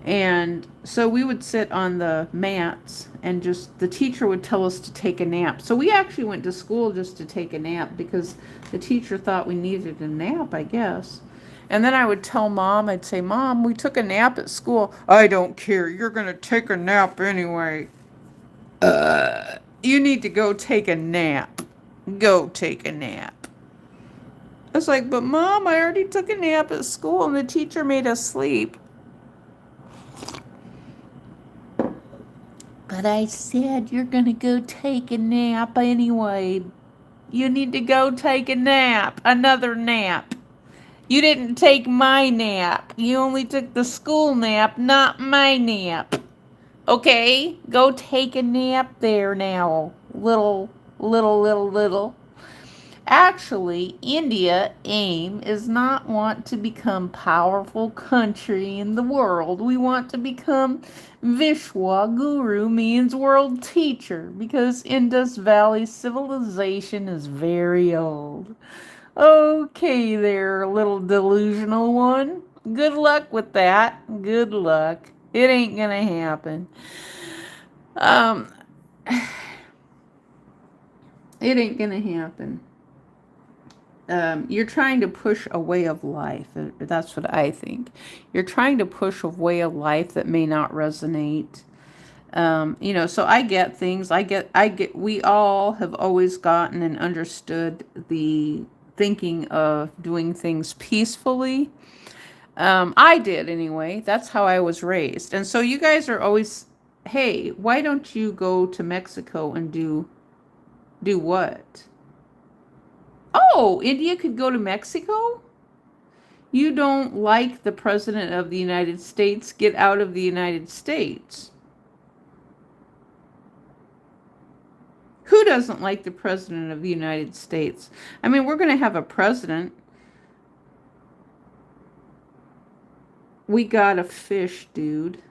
And so we would sit on the mats and just the teacher would tell us to take a nap. So we actually went to school just to take a nap because the teacher thought we needed a nap, I guess. And then I would tell Mom, I'd say, Mom, we took a nap at school. I don't care. You're going to take a nap anyway. You need to go take a nap. Go take a nap. I was like, but Mom, I already took a nap at school and the teacher made us sleep. But I said, you're going to go take a nap anyway. You need to go take a nap. Another nap. You didn't take my nap. You only took the school nap, not my nap. Okay? Go take a nap there now. Little. Actually, India aim is not want to become powerful country in the world. We want to become Vishwa Guru means world teacher because Indus Valley civilization is very old. Okay there, little delusional one. Good luck with that. Good luck. It ain't gonna happen. It ain't gonna happen. You're trying to push a way of life. That's what I think. You're trying to push a way of life that may not resonate. You know, so I get things. We all have always gotten and understood the thinking of doing things peacefully. I did anyway. That's how I was raised. And so you guys are always, hey, why don't you go to Mexico and do what? Oh, India could go to Mexico? You don't like the President of the United States? Get out of the United States. Who doesn't like the President of the United States? I mean, we're going to have a president. We got a fish, dude.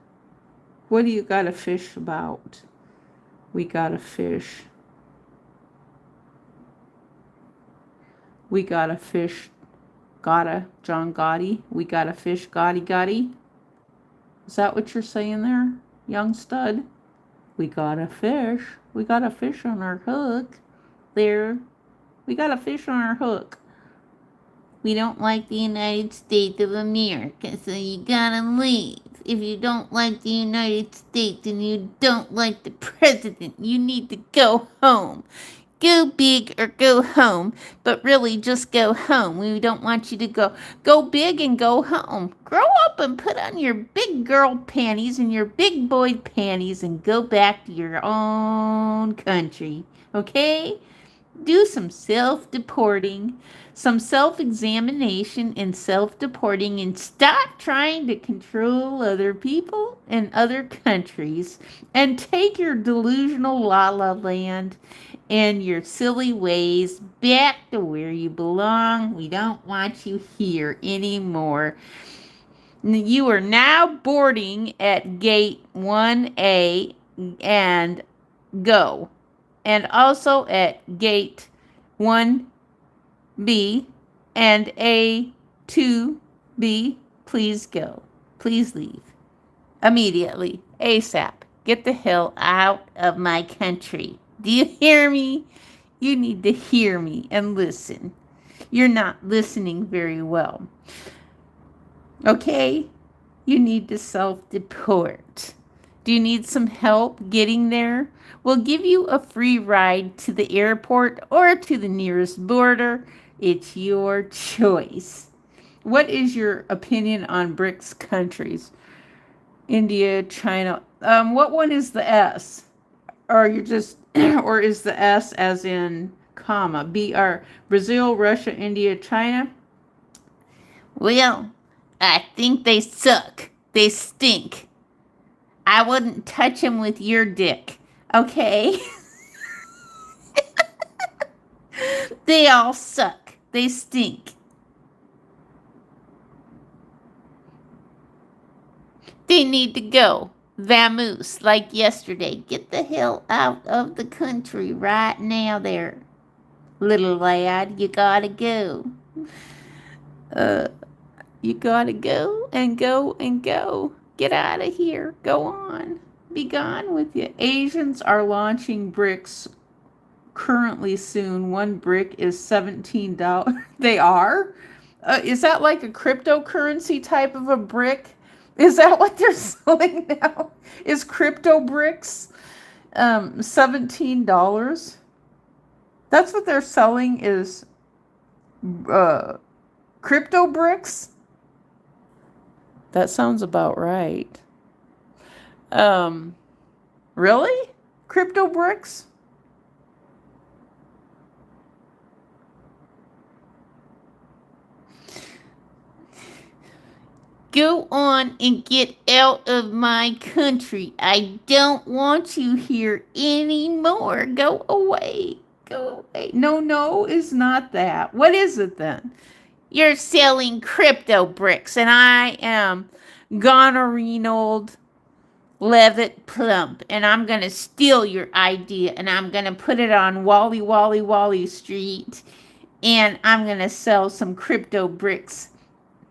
What do you got a fish about? We got a fish. We got a fish. Gotta, John Gotti. We got a fish, Gotti. Is that what you're saying there, young stud? We got a fish. We got a fish on our hook. There. We got a fish on our hook. We don't like the United States of America, so you gotta leave. If you don't like the United States and you don't like the president, you need to go home. go big or go home, but really just go home. We don't want you to go big and go home. Grow up and put on your big girl panties and your big boy panties and go back to your own country. Okay? Do some self-deporting, some self-examination and self-deporting, and stop trying to control other people and other countries, and take your delusional la la land and your silly ways back to where you belong. We don't want you here anymore. You are now boarding at gate 1A and go, and also at gate 1B and A2B. Please go. Please leave. Immediately. ASAP. Get the hell out of my country. Do you hear me? You need to hear me and listen. You're not listening very well. Okay? You need to self-deport. Do you need some help getting there? We'll give you a free ride to the airport or to the nearest border. It's your choice. What is your opinion on BRICS countries? India, China. What one is the S? Or you're just, or is the S as in comma? BR, Brazil, Russia, India, China? Well, I think they suck. They stink. I wouldn't touch him with your dick, okay? They all suck. They stink. They need to go. Vamoose, like yesterday. Get the hell out of the country right now there. Little lad, you gotta go. You gotta go and go and go. Get out of here. Go on. Be gone with you. Asians are launching bricks currently soon. One brick is $17. They are? Is that like a cryptocurrency type of a brick? Is that what they're selling now? Is crypto bricks $17? That's what they're selling, is crypto bricks? That sounds about right. Really? Crypto bricks? Go on and get out of my country. I don't want you here anymore. Go away. Go away. No, it's not that. What is it then? You're selling crypto bricks, and I am Gonorrheanold Levitt Plump, and I'm going to steal your idea, and I'm going to put it on Wally Street, and I'm going to sell some crypto bricks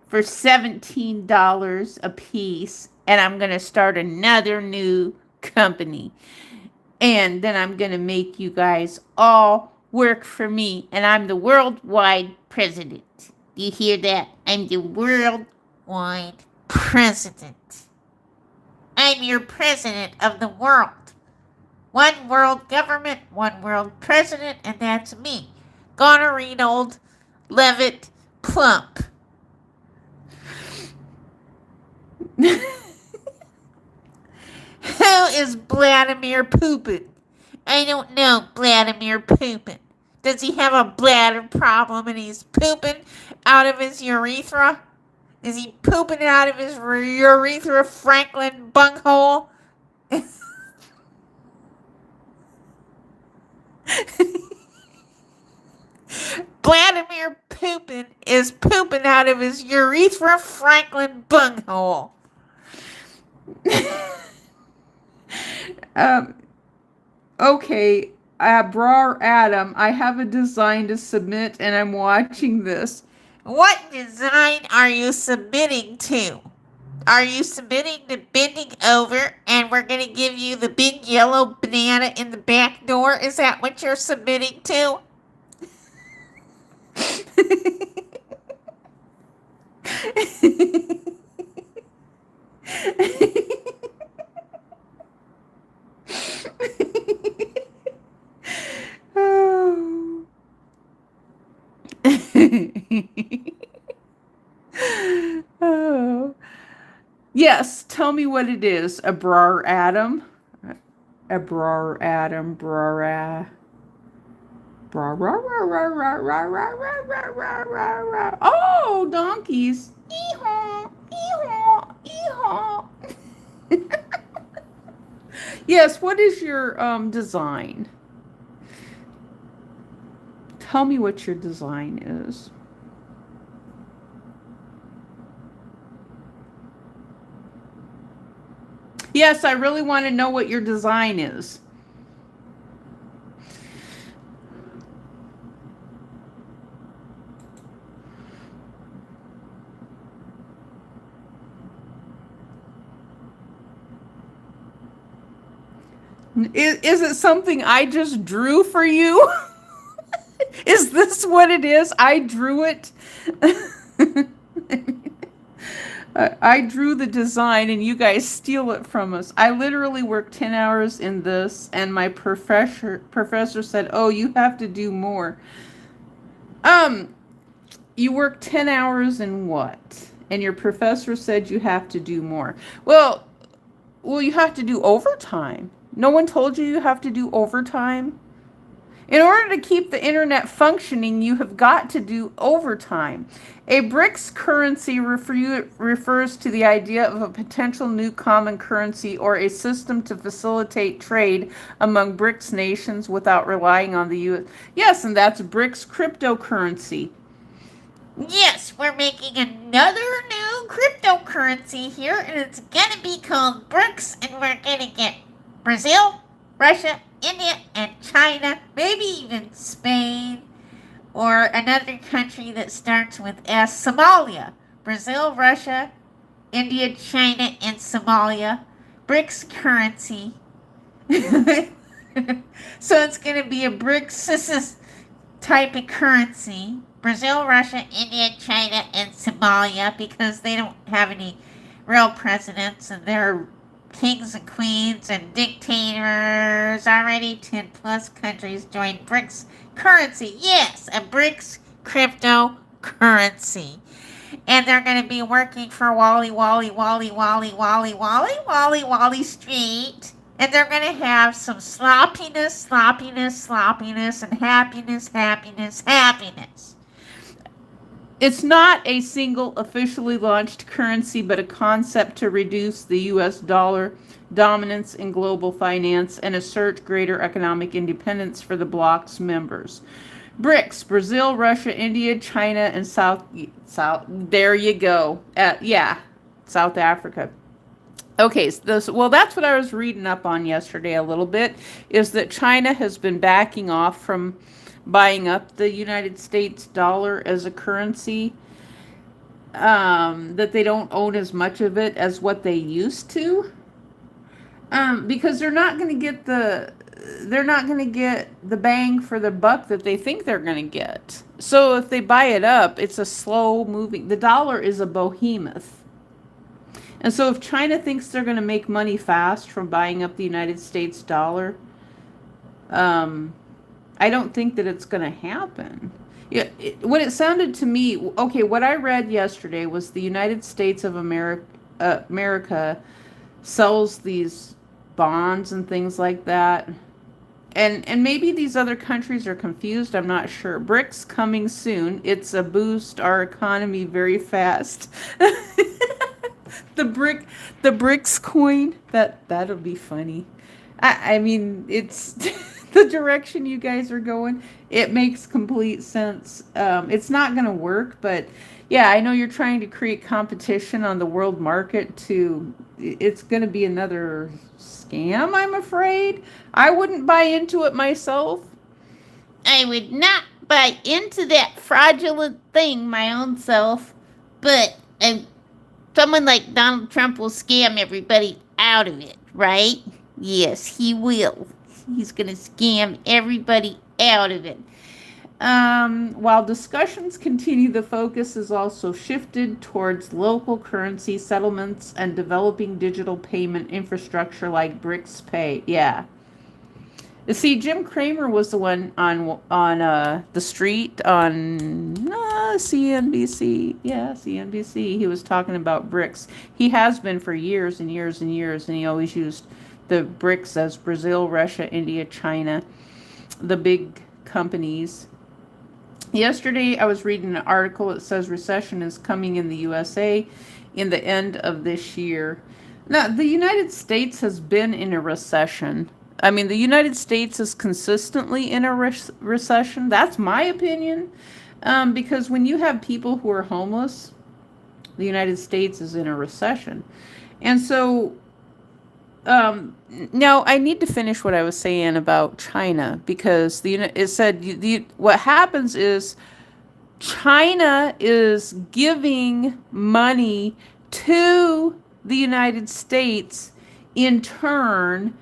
for $17 a piece, and I'm going to start another new company. And then I'm going to make you guys all work for me, and I'm the worldwide president. Do you hear that? I'm the worldwide president. I'm your president of the world. One world government, one world president, and that's me. Gonorrheanold Levitt Plump. Who is Vladimir Putin? I don't know Vladimir Putin. Does he have a bladder problem and he's pooping out of his urethra? Is he pooping out of his urethra Franklin bunghole? Vladimir Putin is pooping out of his urethra Franklin bunghole. Okay, Brar Adam, I have a design to submit and I'm watching this. What design are you submitting to? Are you submitting to bending over and we're going to give you the big yellow banana in the back door? Is that what you're submitting to? Oh Oh. Yes, tell me what it is. A brar atom. A brar atom. Brar. Oh, donkeys. Eehaw, eehaw, eehaw. Yes, what is your design? Tell me what your design is. Yes, I really want to know what your design is. Is it something I just drew for you? Is this what it is? I drew it. I drew the design and you guys steal it from us. I literally worked 10 hours in this and my professor said, "Oh, you have to do more." Um, you worked 10 hours in what? And your professor said you have to do more. Well, you have to do overtime. No one told you you have to do overtime? In order to keep the internet functioning, you have got to do overtime. A BRICS currency refers to the idea of a potential new common currency or a system to facilitate trade among BRICS nations without relying on the U.S. Yes, and that's BRICS cryptocurrency. Yes, we're making another new cryptocurrency here, and it's gonna be called BRICS, and we're gonna get Brazil, Russia, India, and China, maybe even Spain, or another country that starts with S, Somalia. Brazil, Russia, India, China, and Somalia. BRICS currency. So it's gonna be a BRICS type of currency. Brazil, Russia, India, China, and Somalia, because they don't have any real presidents and they're kings and queens and dictators. Already 10 plus countries joined BRICS currency. Yes, a BRICS cryptocurrency. And they're going to be working for Wally Street. And they're going to have some sloppiness, and happiness. It's not a single officially launched currency, but a concept to reduce the U.S. dollar dominance in global finance and assert greater economic independence for the bloc's members. BRICS: Brazil, Russia, India, China, and South. There you go. South Africa. Okay, well, that's what I was reading up on yesterday a little bit, is that China has been backing off from buying up the United States dollar as a currency, that they don't own as much of it as what they used to, because they're not going to get the bang for the buck that they think they're going to get. So if they buy it up, it's a slow moving. The dollar is a behemoth. And so if China thinks they're going to make money fast from buying up the United States dollar, I don't think that it's going to happen. Yeah, what it sounded to me, okay, what I read yesterday was the United States of America sells these bonds and things like that. And maybe these other countries are confused, I'm not sure. BRICS coming soon. It's a boost our economy very fast. The BRICS coin, that'll be funny. I mean, it's the direction you guys are going. It makes complete sense. It's not going to work, but yeah, I know you're trying to create competition on the world market it's going to be another scam, I'm afraid. I wouldn't buy into it myself. I would not buy into that fraudulent thing my own self, but someone like Donald Trump will scam everybody out of it, right? Yes, he will. He's going to scam everybody out of it. While discussions continue, the focus is also shifted towards local currency settlements and developing digital payment infrastructure like BRICS Pay. Yeah. See, Jim Cramer was the one on the street on CNBC. Yeah, CNBC. He was talking about BRICS. He has been for years and years and years, and he always used the BRICS as Brazil, Russia, India, China, the big companies. Yesterday, I was reading an article that says recession is coming in the USA in the end of this year. Now, the United States has been in a recession. I mean, the United States is consistently in a recession. That's my opinion. Because when you have people who are homeless, the United States is in a recession. And so now I need to finish what I was saying about China because it said what happens is China is giving money to the United States in turn,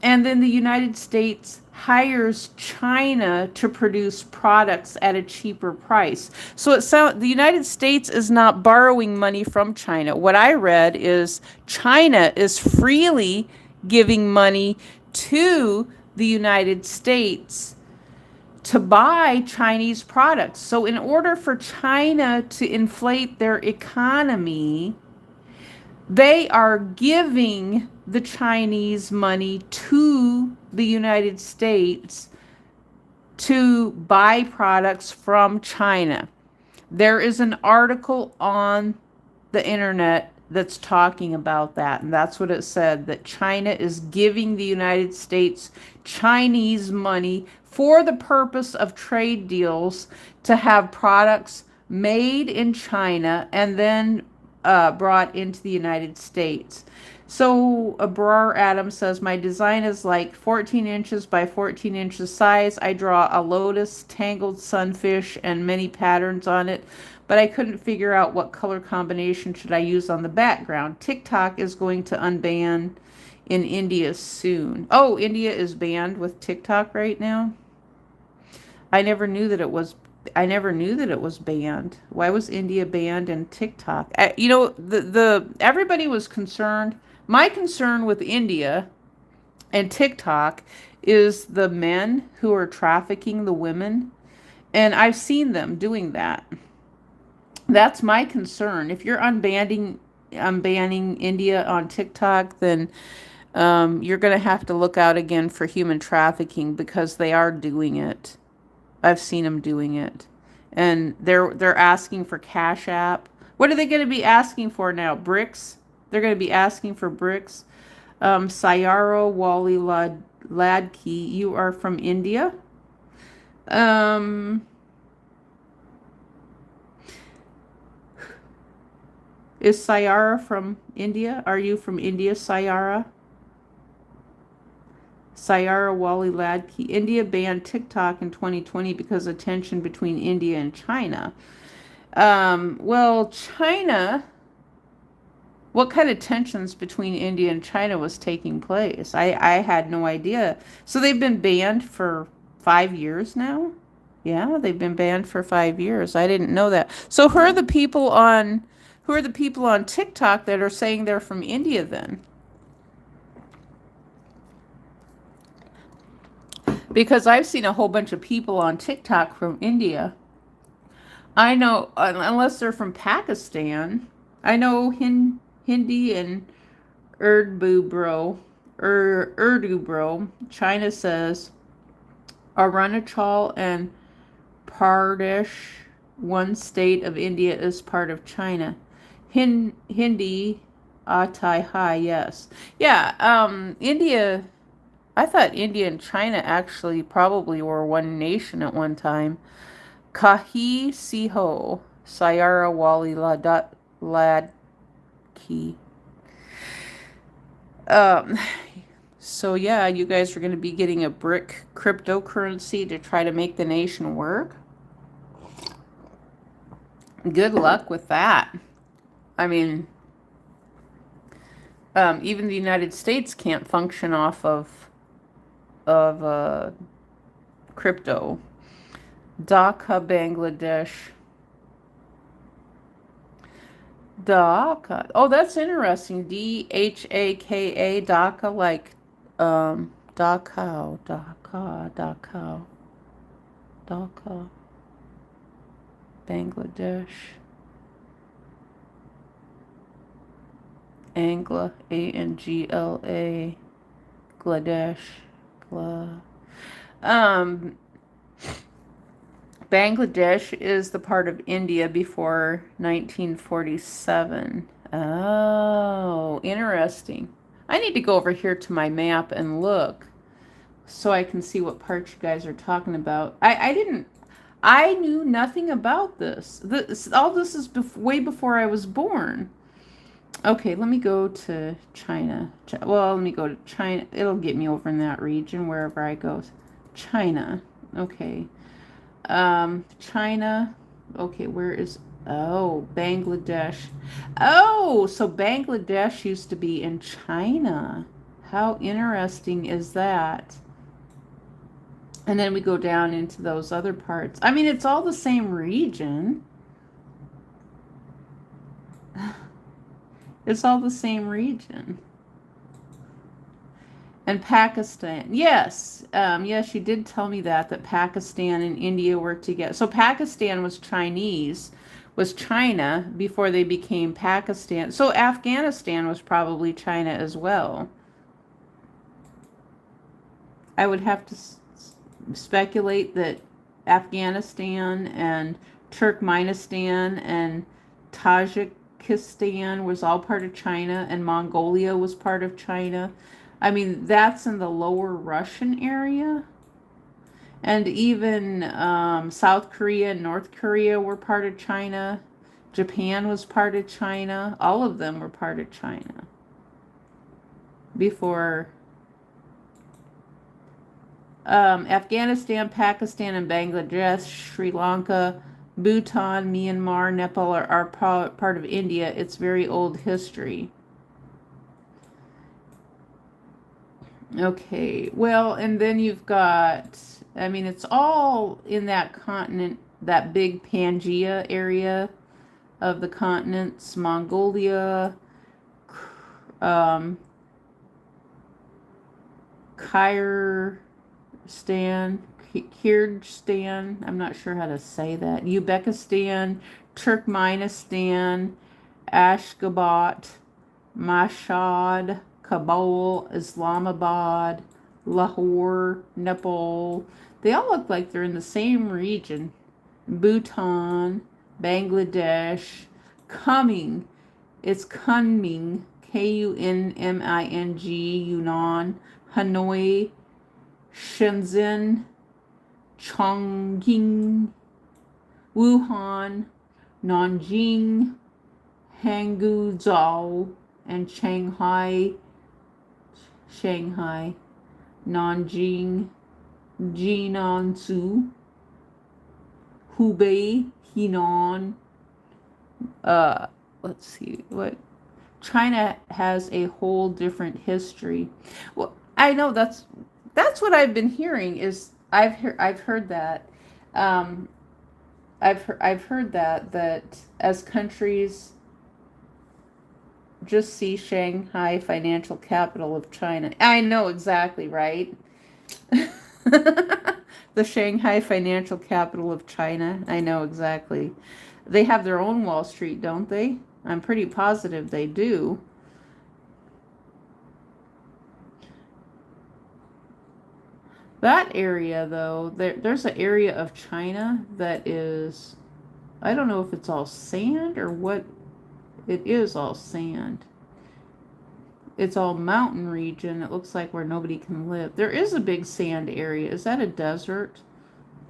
and then the United States hires China to produce products at a cheaper price. So the United States is not borrowing money from China. What I read is China is freely giving money to the United States to buy Chinese products. So in order for China to inflate their economy, they are giving the Chinese money to the United States to buy products from China. There is an article on the internet that's talking about that, and that's what it said, that China is giving the United States Chinese money for the purpose of trade deals to have products made in China and then brought into the United States. So Abrar Adams says, my design is like 14 inches by 14 inches size. I draw a lotus, tangled sunfish, and many patterns on it, but I couldn't figure out what color combination should I use on the background. TikTok is going to unban in India soon. Oh, India is banned with TikTok right now? I never knew that it was banned. Why was India banned and TikTok? The everybody was concerned. My concern with India and TikTok is the men who are trafficking the women, and I've seen them doing that. That's my concern. If you're unbanning India on TikTok, then you're going to have to look out again for human trafficking because they are doing it. I've seen them doing it, and they're asking for Cash App. What are they going to be asking for now? Bricks? They're going to be asking for bricks. Sayara Wali Ladki, you are from India. Is Sayara from India? Are you from India, Sayara? Sayara Wali Ladki. India banned TikTok in 2020 because of tension between India and China. Well, China, what kind of tensions between India and China was taking place? I had no idea. So they've been banned for 5 years now? Yeah, they've been banned for 5 years. I didn't know that. So who are the people on TikTok that are saying they're from India then? Because I've seen a whole bunch of people on TikTok from India. I know, unless they're from Pakistan, I know Hindi and Urdu bro. China says Arunachal and Pradesh, one state of India, is part of China. Hindi, Atai Hai, yes. Yeah, India, I thought India and China actually probably were one nation at one time. Kahi Siho, Sayara Wali Ladki. So yeah, you guys are going to be getting a brick cryptocurrency to try to make the nation work. Good luck with that. I mean, even the United States can't function off of crypto. Dhaka, Bangladesh. Dhaka. Oh, that's interesting. Dhaka, Dhaka, like Dhaka, Dhaka, Dhaka, Dhaka, Bangladesh, Angla, Angla, Gladesh, Gla. Um, Bangladesh is the part of India before 1947. Oh, interesting. I need to go over here to my map and look so I can see what parts you guys are talking about. I knew nothing about this. All this is way before I was born. Okay, let me go to China. Well, let me go to China. It'll get me over in that region wherever I go. China. Okay. China. Okay, where is... Oh, Bangladesh. Oh, so Bangladesh used to be in China. How interesting is that? And then we go down into those other parts. I mean, it's all the same region. It's all the same region. And Pakistan. Yes. Yes, you did tell me that Pakistan and India worked together. So Pakistan was China before they became Pakistan. So Afghanistan was probably China as well. I would have to speculate that Afghanistan and Turkmenistan and Tajikistan was all part of China, and Mongolia was part of China. I mean, that's in the lower Russian area. And even South Korea and North Korea were part of China. Japan was part of China. All of them were part of China before Afghanistan, Pakistan, and Bangladesh, Sri Lanka, Bhutan, Myanmar, Nepal are part of India. It's very old history. Okay, well, and then you've got, I mean, it's all in that continent, that big Pangea area of the continents, Mongolia, Kyrgyzstan, I'm not sure how to say that, Uzbekistan, Turkmenistan, Ashgabat, Mashhad, Kabul, Islamabad, Lahore, Nepal. They all look like they're in the same region. Bhutan, Bangladesh, Coming. It's Kunming, Kunming, Yunnan, Hanoi, Shenzhen, Chongqing, Wuhan, Nanjing, Hangzhou, and Shanghai, Nanjing, Jiangsu, Hubei, Henan. Let's see what China has a whole different history. Well, I know that's what I've been hearing. Is I've heard that. I've heard that as countries just see Shanghai, financial capital of China. I know exactly, right? The Shanghai financial capital of China. I know exactly. They have their own Wall Street, don't they? I'm pretty positive they do. That area, though, there's an area of China that is, I don't know if it's all sand or what. It is all sand. It's all mountain region. It looks like where nobody can live. There is a big sand area. Is that a desert?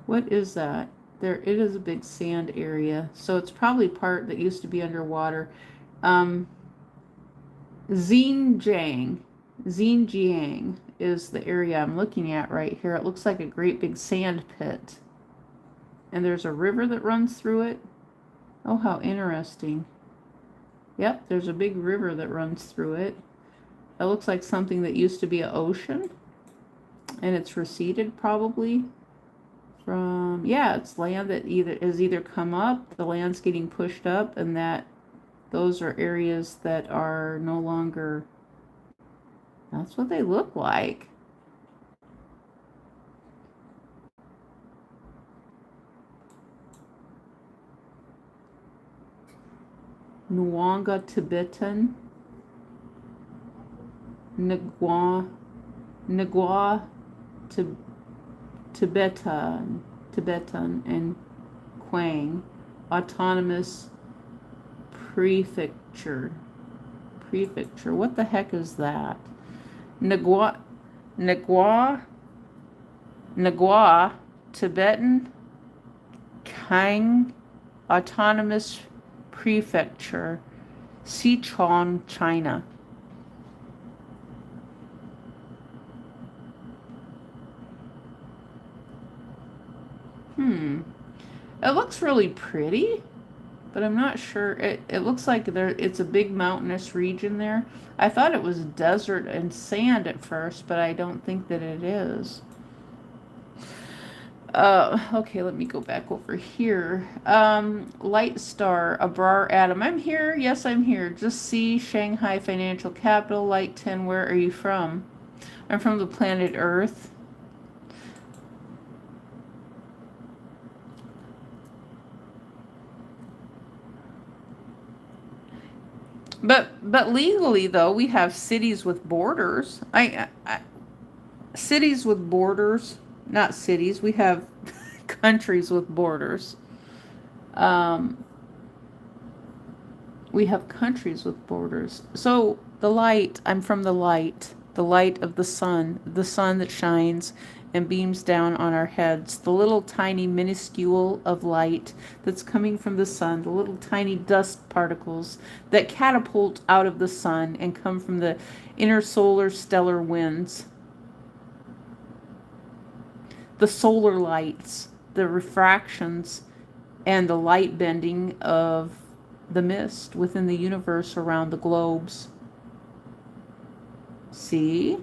What is that? It is a big sand area. So it's probably part that used to be underwater. Xinjiang is the area I'm looking at right here. It looks like a great big sand pit. And there's a river that runs through it. Oh, how interesting. Yep, there's a big river that runs through it. It looks like something that used to be an ocean. And it's receded probably from, yeah, it's land that has either come up, the land's getting pushed up, and that those are areas that are no longer, that's what they look like. Nwanga Tibetan, Ngwa, Ngwa Tibetan, and Quang Autonomous Prefecture. What the heck is that? Ngwa Tibetan Kang Autonomous Prefecture, Sichuan, China. It looks really pretty, but I'm not sure. It looks like it's a big mountainous region there. I thought it was desert and sand at first, but I don't think that it is. Okay, let me go back over here. LightStar, Abrar Adam. I'm here. Yes, I'm here. Just see Shanghai Financial Capital, Light 10. Where are you from? I'm from the planet Earth. But legally though, we have cities with borders. Cities with borders, not cities. We have countries with borders. We have countries with borders. So the light, I'm from the light of the sun that shines and beams down on our heads, the little tiny minuscule of light that's coming from the sun, the little tiny dust particles that catapult out of the sun and come from the inner solar stellar winds. The solar lights, the refractions, and the light bending of the mist within the universe around the globes. See?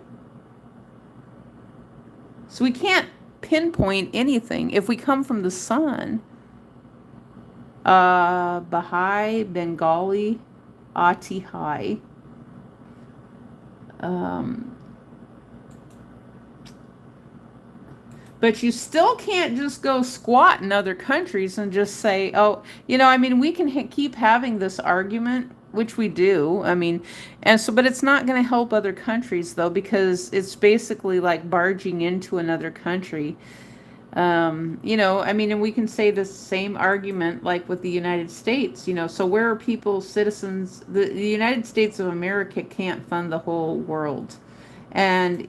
So we can't pinpoint anything. If we come from the sun, Baha'i, Bengali, Atihai, but you still can't just go squat in other countries and just say, oh, I mean, we can keep having this argument, which we do. I mean, and so, but it's not going to help other countries though, because it's basically like barging into another country. I mean, and we can say the same argument like with the United States, so where are people, citizens, the United States of America can't fund the whole world. And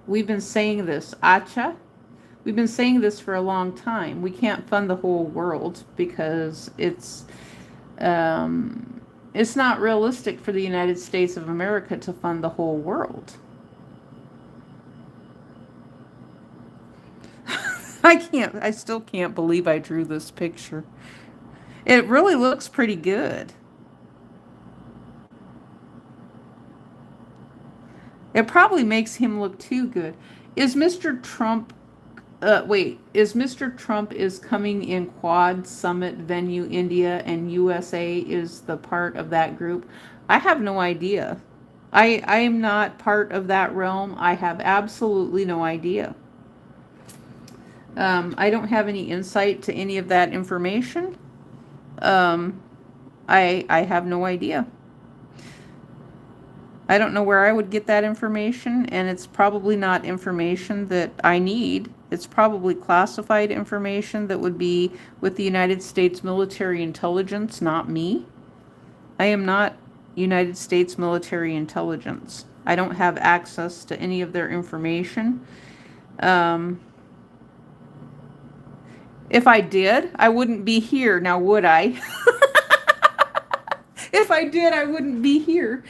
we've been saying this, we've been saying this for a long time. We can't fund the whole world because it's not realistic for the United States of America to fund the whole world. I still can't believe I drew this picture. It really looks pretty good. It probably makes him look too good. Is Mr. Trump is Mr. Trump is coming in Quad Summit venue, India, and USA is the part of that group? I have no idea. I am not part of that realm. I have absolutely no idea. I don't have any insight to any of that information. I have no idea. I don't know where I would get that information, and it's probably not information that I need. It's probably classified information that would be with the United States military intelligence, not me. I am not United States military intelligence. I don't have access to any of their information. If I did, I wouldn't be here now, would I? If I did, I wouldn't be here.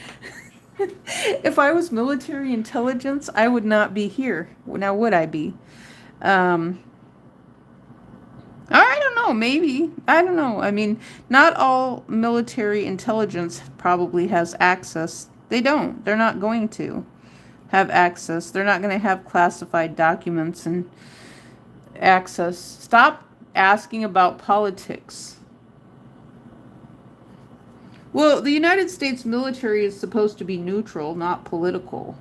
If I was military intelligence, I would not be here. Now, would I be? I don't know, maybe. I don't know. I mean, not all military intelligence probably has access. They don't. They're not going to have access. They're not going to have classified documents and access. Stop asking about politics. Well, the United States military is supposed to be neutral, not political,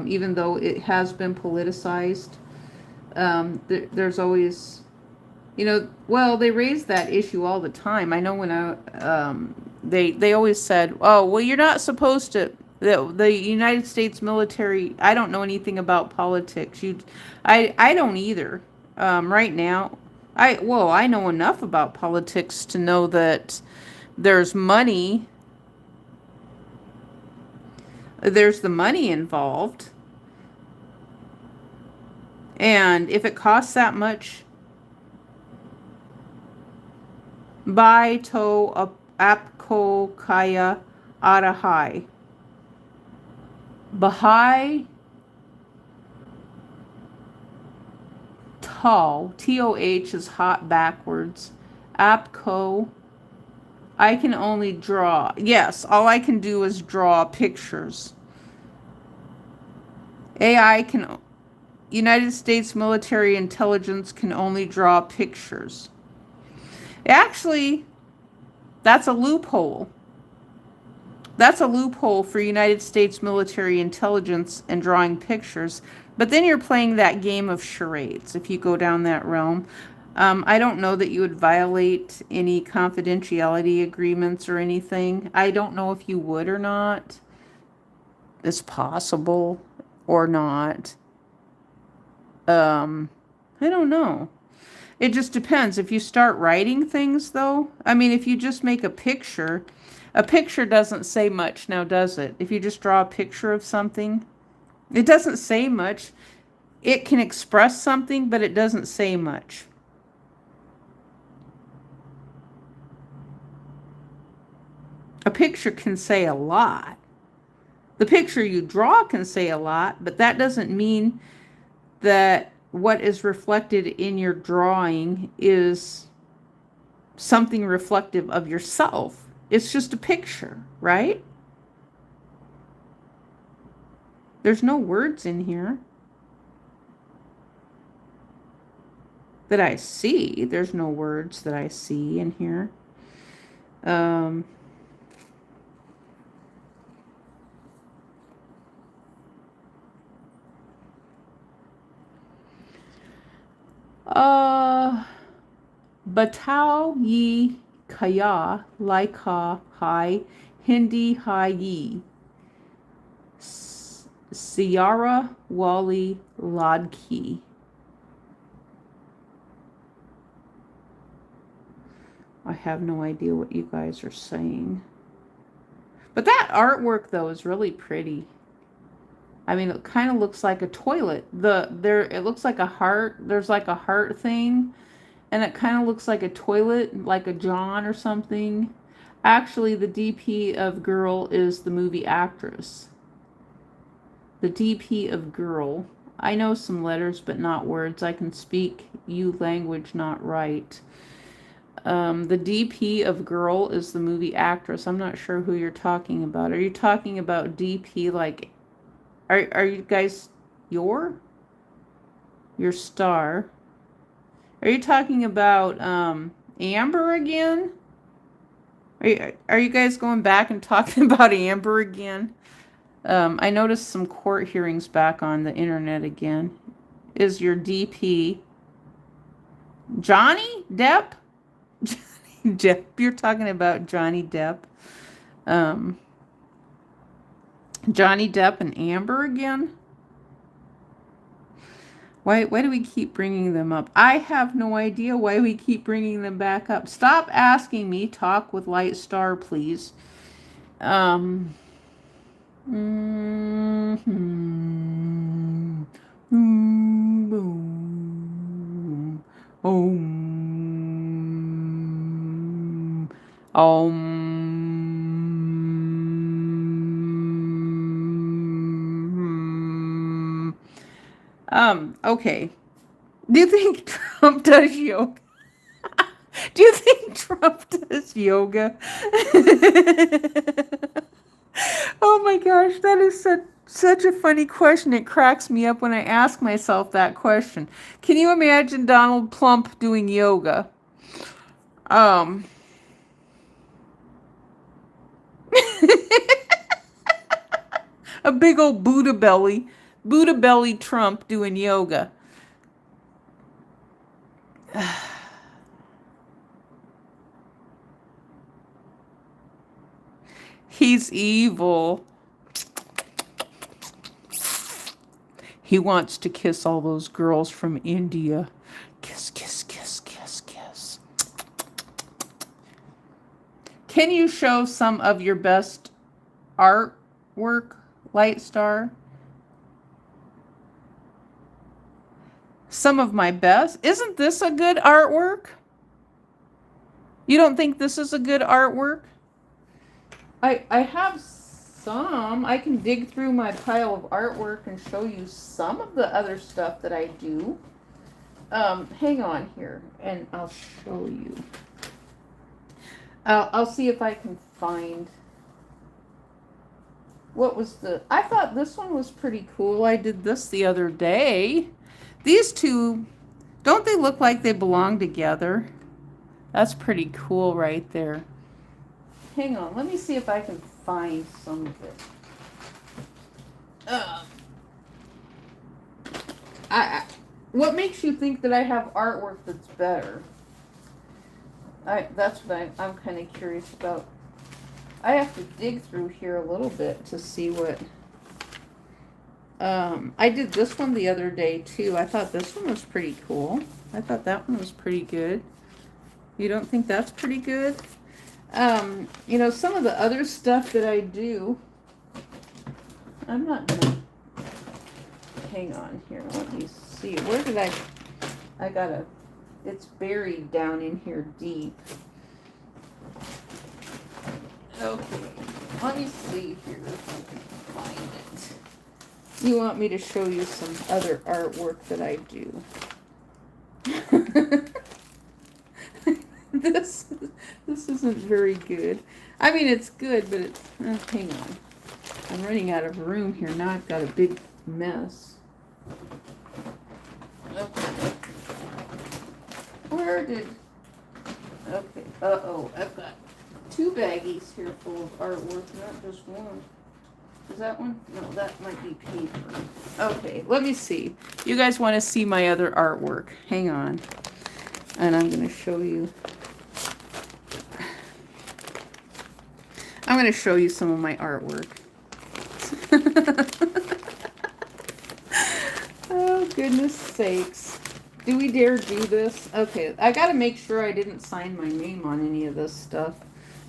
even though it has been politicized. There's always, well, they raise that issue all the time. I know when They always said, "Oh, well, you're not supposed to." The United States military. I don't know anything about politics. I don't either. Right now, I know enough about politics to know that there's money. There's the money involved, and if it costs that much, buy to apko kaya arahai. Bahai Toh, T-O-H is hot backwards. Apco, I can only draw. Yes, all I can do is draw pictures. AI can, United States military intelligence can only draw pictures. Actually, that's a loophole. That's a loophole for United States military intelligence and drawing pictures. But then you're playing that game of charades if you go down that realm. I don't know that you would violate any confidentiality agreements or anything. I don't know if you would or not. It's possible or not. I don't know. It just depends. If you start writing things, though, I mean, if you just make a picture doesn't say much now, does it? If you just draw a picture of something, it doesn't say much. It can express something, but it doesn't say much. A picture can say a lot. The picture you draw can say a lot, but that doesn't mean that what is reflected in your drawing is something reflective of yourself. It's just a picture, right? There's no words in here that I see. There's no words that I see in here. Batao yi kaya laika hai hindi hai yi. Sierra Wally Lodkey. I have no idea what you guys are saying. But that artwork, though, is really pretty. I mean, it kind of looks like a toilet. It looks like a heart. There's like a heart thing. And it kind of looks like a toilet, like a John or something. Actually, the DP of Girl is the movie actress. The DP of Girl. I know some letters, but not words. I can speak you language, not write. The DP of Girl is the movie actress. I'm not sure who you're talking about. Are you talking about DP like... Are you guys... Your star? Are you talking about Amber again? Are you guys going back and talking about Amber again? I noticed some court hearings back on the internet again. Is your DP Johnny Depp? Johnny Depp. You're talking about Johnny Depp. Johnny Depp and Amber again? Why do we keep bringing them up? I have no idea why we keep bringing them back up. Stop asking me. Talk with Light Star, please. Okay. Do you think Trump does yoga? Do you think Trump does yoga? Oh my gosh, that is such a funny question. It cracks me up when I ask myself that question. Can you imagine Donald Plump doing yoga? A big old Buddha belly Trump doing yoga. He's evil. He wants to kiss all those girls from India. Kiss, kiss, kiss, kiss, kiss. Can you show some of your best artwork, Lightstar? Some of my best? Isn't this a good artwork? You don't think this is a good artwork? I have some. I can dig through my pile of artwork and show you some of the other stuff that I do. Hang on here, and I'll show you. I'll see if I can find. What was the... I thought this one was pretty cool. I did this the other day. These two, don't they look like they belong together? That's pretty cool right there. Hang on, let me see if I can find some of it. What makes you think that I have artwork that's better? That's what I'm kind of curious about. I have to dig through here a little bit to see what... I did this one the other day too. I thought this one was pretty cool. I thought that one was pretty good. You don't think that's pretty good? You know, some of the other stuff that I do, I'm not gonna... Hang on here, let me see. Where did I gotta... It's buried down in here deep. Okay, let me see here if I can find it. You want me to show you some other artwork that I do? This isn't very good. I mean, it's good, but it's... hang on. I'm running out of room here. Now I've got a big mess. Okay. Where did... Okay. Uh-oh. I've got 2 baggies here full of artwork, not just one. Is that one? No, that might be paper. Okay, let me see. You guys want to see my other artwork. Hang on. And I'm going to show you. I'm going to show you some of my artwork. Oh, goodness sakes. Do we dare do this? Okay, I got to make sure I didn't sign my name on any of this stuff.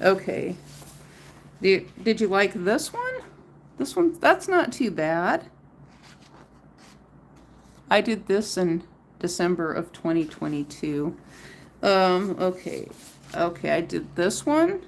Okay. Did you like this one? This one, that's not too bad. I did this in December of 2022. Okay. Okay, I did this one.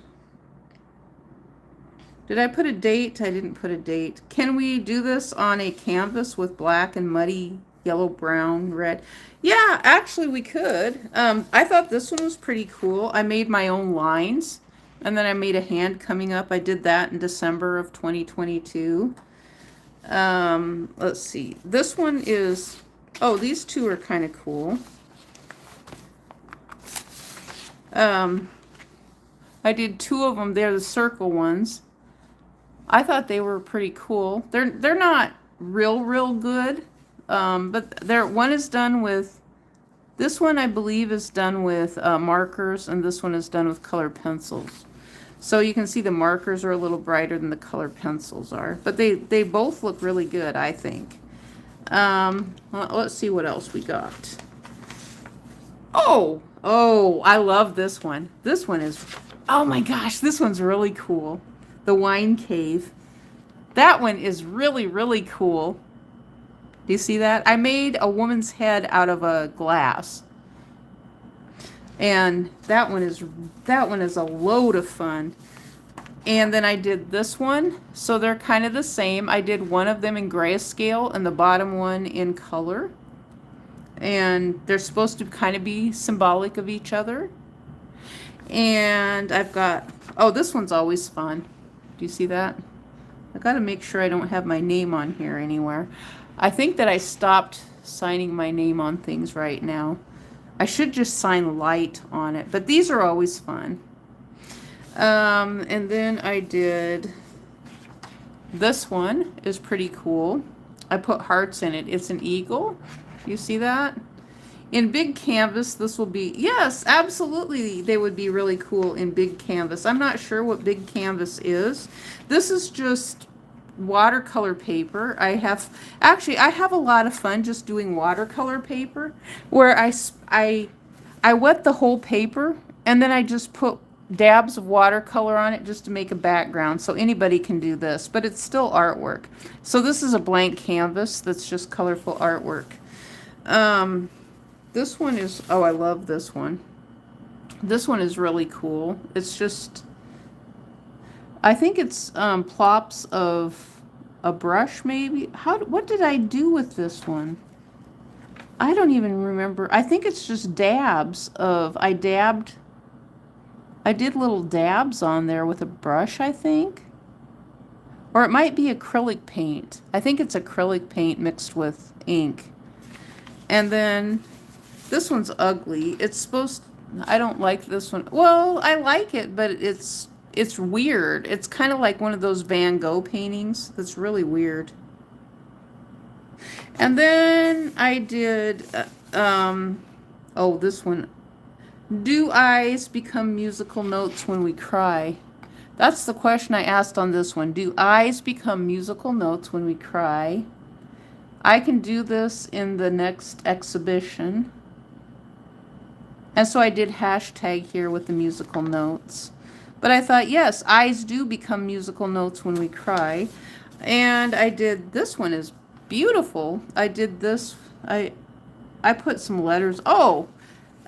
Did I put a date? I didn't put a date. Can we do this on a canvas with black and muddy yellow, brown, red? Yeah, actually we could. I thought this one was pretty cool. I made my own lines, and then I made a hand coming up. I did that in December of 2022. Let's see. This one is... Oh, these two are kind of cool. I did 2 of them. They're the circle ones. I thought they were pretty cool. They're not real good, but one is done with... This one I believe is done with markers, and this one is done with colored pencils. So you can see the markers are a little brighter than the colored pencils are, but they both look really good, I think. Well, let's see what else we got. Oh, I love this one. This one is... Oh my gosh, this one's really cool. The wine cave. That one is really cool. Do you see that? I made a woman's head out of a glass. And that one is a load of fun. And then I did this one. So they're kind of the same. I did one of them in grayscale and the bottom one in color. And they're supposed to kind of be symbolic of each other. And I've got... Oh, this one's always fun. Do you see that? I got to make sure I don't have my name on here anywhere. I think that I stopped signing my name on things right now. I should just sign light on it, but these are always fun. And then I did... This one is pretty cool. I put hearts in it. It's an eagle. You see that? In big canvas, this will be, yes, absolutely, they would be really cool in big canvas. I'm not sure what big canvas is. This is just watercolor paper. I have a lot of fun just doing watercolor paper, where I wet the whole paper, and then I just put dabs of watercolor on it just to make a background. So anybody can do this, but it's still artwork. So this is a blank canvas that's just colorful artwork. This one is, oh, I love this one. This one is really cool. It's just, I think it's plops of a brush maybe. What did I do with this one? I don't even remember. I think it's just dabs of, I did little dabs on there with a brush, I think. Or it might be acrylic paint. I think it's acrylic paint mixed with ink. And then this one's ugly. It's supposed, I don't like this one. Well, I like it, but it's weird. It's kind of like one of those Van Gogh paintings that's really weird. And then I did, oh, this one. Do eyes become musical notes when we cry? That's the question I asked on this one. Do eyes become musical notes when we cry? I can do this in the next exhibition. And so I did hashtag here with the musical notes. But I thought, yes, eyes do become musical notes when we cry. And I did, this one is beautiful. I did this, I put some letters. Oh,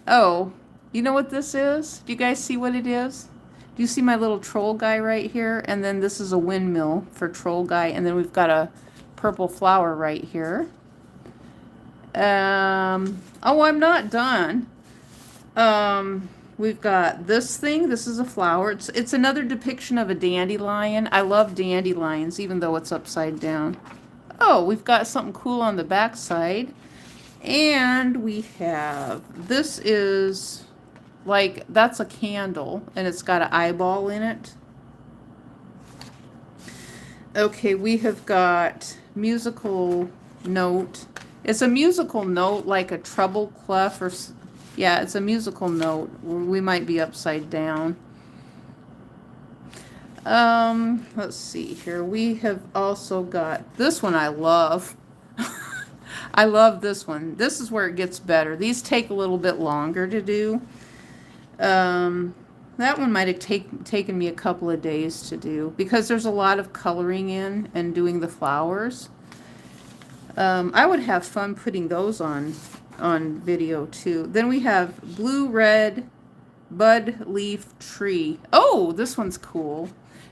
you know what this is? Do you guys see what it is? Do you see my little troll guy right here? And then this is a windmill for troll guy. And then we've got a purple flower right here. Oh, I'm not done. We've got this thing. This is a flower. It's another depiction of a dandelion. I love dandelions, even though it's upside down. Oh, we've got something cool on the back side. And we have, this is like, that's a candle, and it's got an eyeball in it. Okay, we have got musical note. It's a musical note, like a treble clef, or yeah, it's a musical note. We might be upside down. Let's see here. We have also got this one. I love. I love this one. This is where it gets better. These take a little bit longer to do. That one might have taken me a couple of days to do because there's a lot of coloring in and doing the flowers. I would have fun putting those on video too. Then we have blue red bud leaf tree. Oh, this one's cool.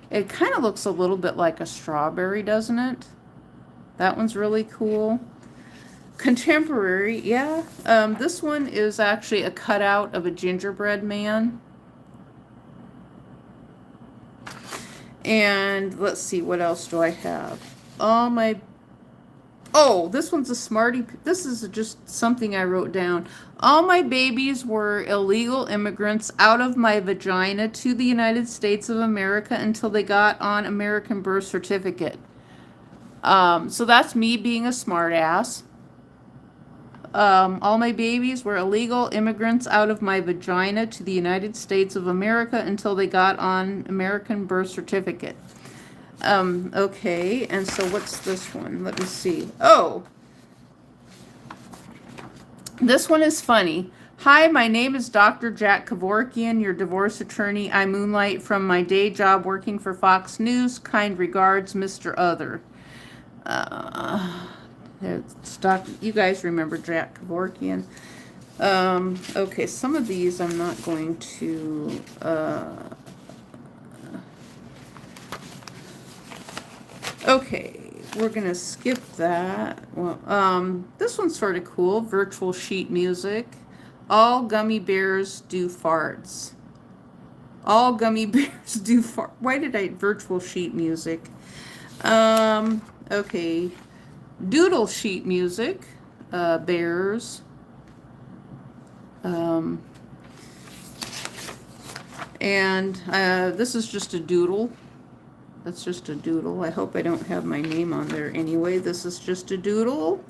It kind of looks a little bit like a strawberry, doesn't it? That one's really cool. Contemporary, yeah. This one is actually a cutout of a gingerbread man. And let's see, what else do I have? Oh, this one's a smarty. This is just something I wrote down. All my babies were illegal immigrants out of my vagina to the United States of America until they got on American birth certificate. So that's me being a smart ass. All my babies were illegal immigrants out of my vagina to the United States of America until they got on American birth certificate. Okay, and so what's this one? Let me see. Oh, this one is funny. Hi, my name is Dr. Jack Kevorkian, your divorce attorney. I moonlight from my day job working for Fox News. Kind regards, Mr. Other. You guys remember Jack Kevorkian. Okay, some of these I'm not going to... Okay, we're going to skip that. Well, this one's sort of cool. Virtual sheet music. All gummy bears do farts. All gummy bears do fart. Why did I... Virtual sheet music. Okay. Doodle sheet music. Bears. And this is just a doodle. That's just a doodle. I hope I don't have my name on there anyway. This is just a doodle.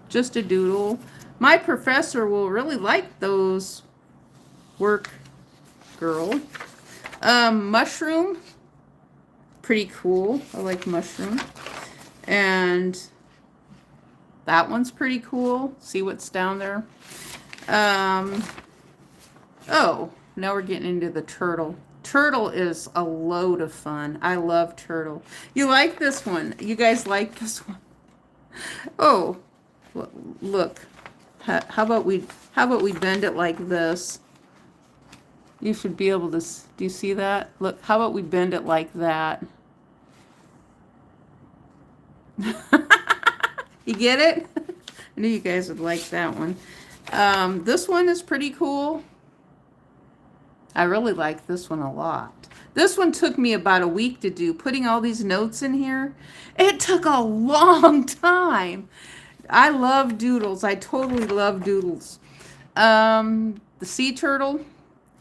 Just a doodle. My professor will really like those, work girl. Mushroom, pretty cool. I like mushroom. And that one's pretty cool. See what's down there? Oh, now we're getting into the turtle. Turtle is a load of fun. I love turtle. You like this one? You guys like this one? Oh, look. How about we bend it like this? You should be able to. Do you see that? Look. How about we bend it like that? You get it? I knew you guys would like that one. This one is pretty cool. I really like this one a lot. This one took me about a week to do, putting all these notes in here. It took a long time. I love doodles. I totally love doodles. The sea turtle.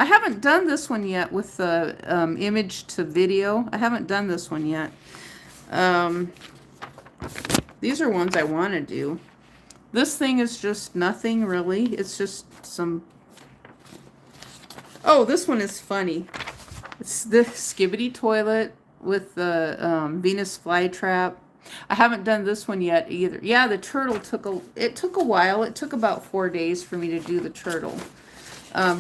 I haven't done this one yet with the image to video. I haven't done this one yet. These are ones I want to do. This thing is just nothing really. It's just some... Oh, this one is funny. It's the Skibbity toilet with the Venus flytrap. I haven't done this one yet either. Yeah, the turtle took a while. It took about 4 days for me to do the turtle.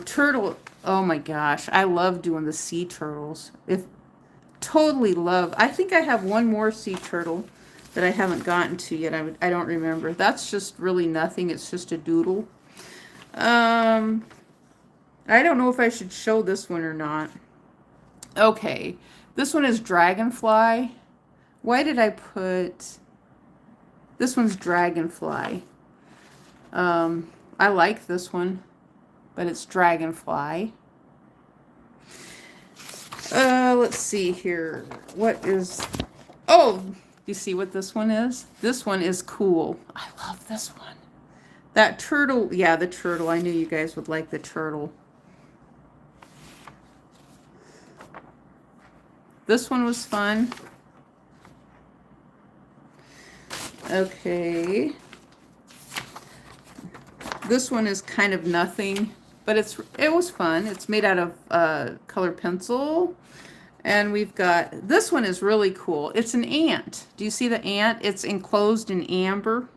Turtle, oh my gosh, I love doing the sea turtles. Totally love. I think I have one more sea turtle that I haven't gotten to yet. I don't remember. That's just really nothing. It's just a doodle. I don't know if I should show this one or not. Okay, this one is dragonfly. Why did I put... This one's dragonfly. I like this one, but it's dragonfly. Let's see here. What is... Oh, you see what this one is? This one is cool. I love this one. That turtle, yeah, the turtle. I knew you guys would like the turtle. This one was fun. Okay. This one is kind of nothing, but it was fun. It's made out of colored pencil. And we've got, this one is really cool. It's an ant. Do you see the ant? It's enclosed in amber.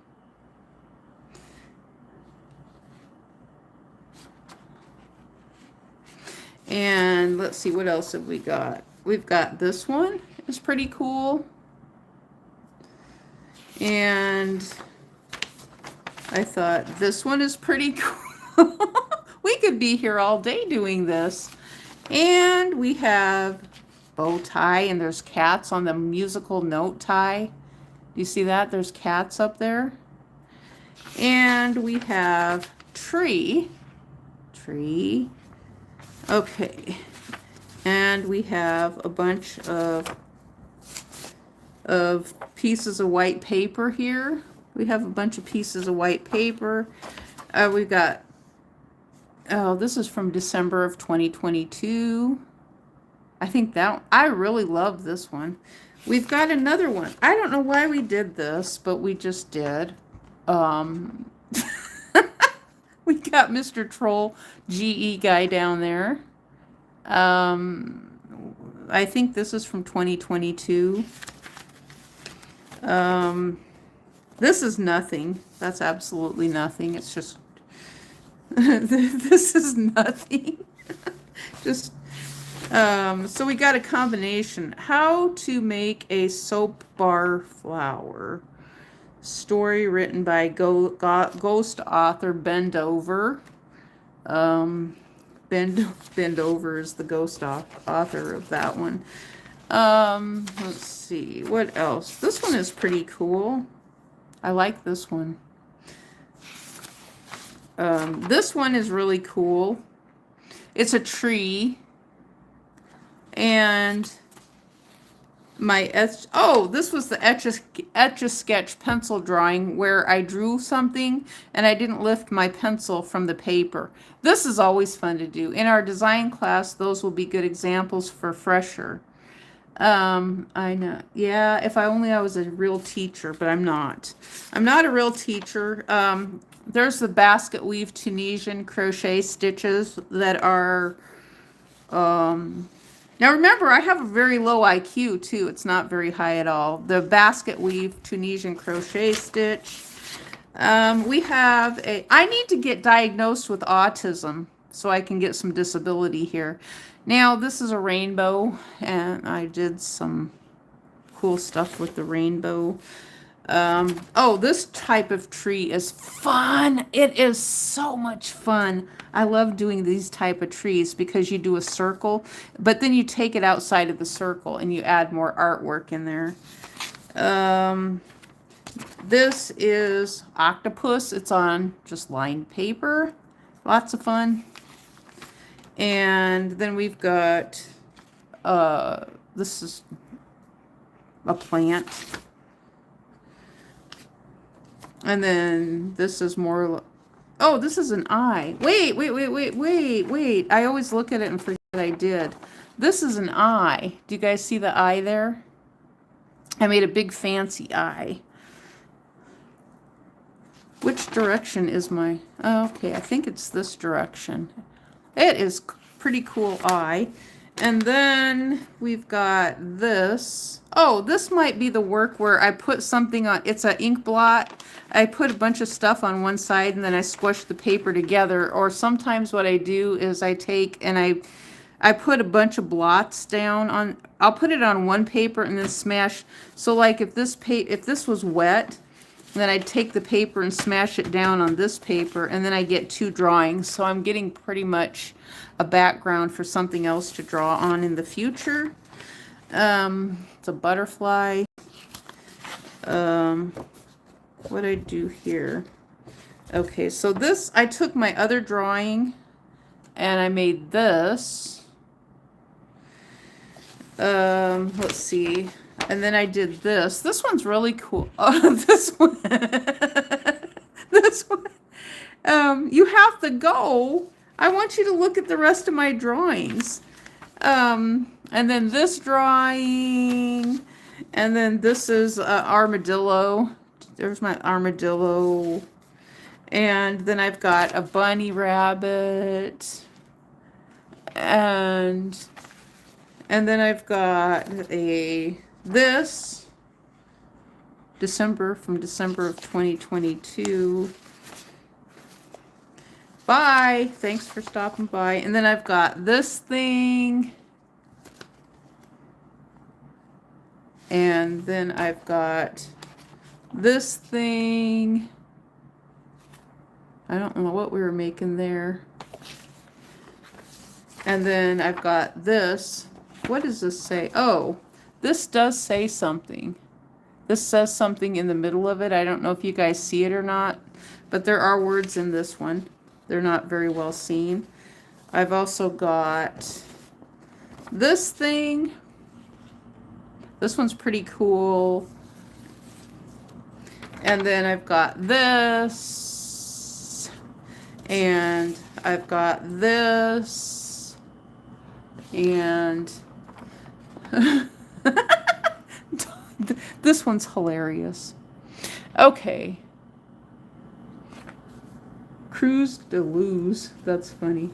And let's see, what else have we got? We've got this one. It's pretty cool. And I thought this one is pretty cool. We could be here all day doing this. And we have bow tie, and there's cats on the musical note tie. Do you see that? There's cats up there. And we have tree. Okay. And we have a bunch of pieces of white paper here. We have a bunch of pieces of white paper. We've got, oh, this is from December of 2022. I think that, I really love this one. We've got another one. I don't know why we did this, but we just did. We got Mr. Troll GE guy down there. I think this is from 2022. This is nothing. That's absolutely nothing. It's just, this is nothing. Just, so we got a combination. How to make a soap bar flower. Story written by ghost author Bendover. Bendover is the ghost author of that one. Let's see, what else? This one is pretty cool. I like this one. This one is really cool. It's a tree. And this was the Etch-a-Sketch pencil drawing where I drew something and I didn't lift my pencil from the paper. This is always fun to do. In our design class, those will be good examples for fresher. I know. Yeah, if I only I was a real teacher, but I'm not. I'm not a real teacher. There's the basket weave Tunisian crochet stitches that are, now remember, I have a very low IQ too. It's not very high at all. The basket weave Tunisian crochet stitch. We have I need to get diagnosed with autism so I can get some disability here. Now, this is a rainbow, and I did some cool stuff with the rainbow. Oh, this type of tree is fun. It is so much fun. I love doing these type of trees because you do a circle, but then you take it outside of the circle and you add more artwork in there. This is octopus. It's on just lined paper. Lots of fun. And then we've got, this is a plant. And then this is more, oh, this is an eye. Wait. I always look at it and forget I did. This is an eye. Do you guys see the eye there? I made a big fancy eye. Which direction is my, oh, okay, I think it's this direction. It is pretty cool eye. And then we've got this. Oh, this might be the work where I put something on, it's an ink blot. I put a bunch of stuff on one side and then I squish the paper together. Or sometimes what I do is I take and I put a bunch of blots down on, I'll put it on one paper and then smash. So like if this was wet, then I'd take the paper and smash it down on this paper, and then I get two drawings. So I'm getting pretty much a background for something else to draw on in the future. It's a butterfly. What I do here? Okay, so this, I took my other drawing and I made this. Let's see. And then I did this. This one's really cool. Oh, this one. This one. You have to go. I want you to look at the rest of my drawings. And then this drawing. And then this is armadillo. There's my armadillo. And then I've got a bunny rabbit. And then I've got this from December of 2022. Bye. Thanks for stopping by. And then I've got this thing. And then I've got this thing. I don't know what we were making there. And then I've got this. What does this say? Oh, this does say something. This says something in the middle of it. I don't know if you guys see it or not, but there are words in this one. They're not very well seen. I've also got this thing. This one's pretty cool. And then I've got this. And I've got this. And this one's hilarious. Okay. Cruise de Luz. That's funny.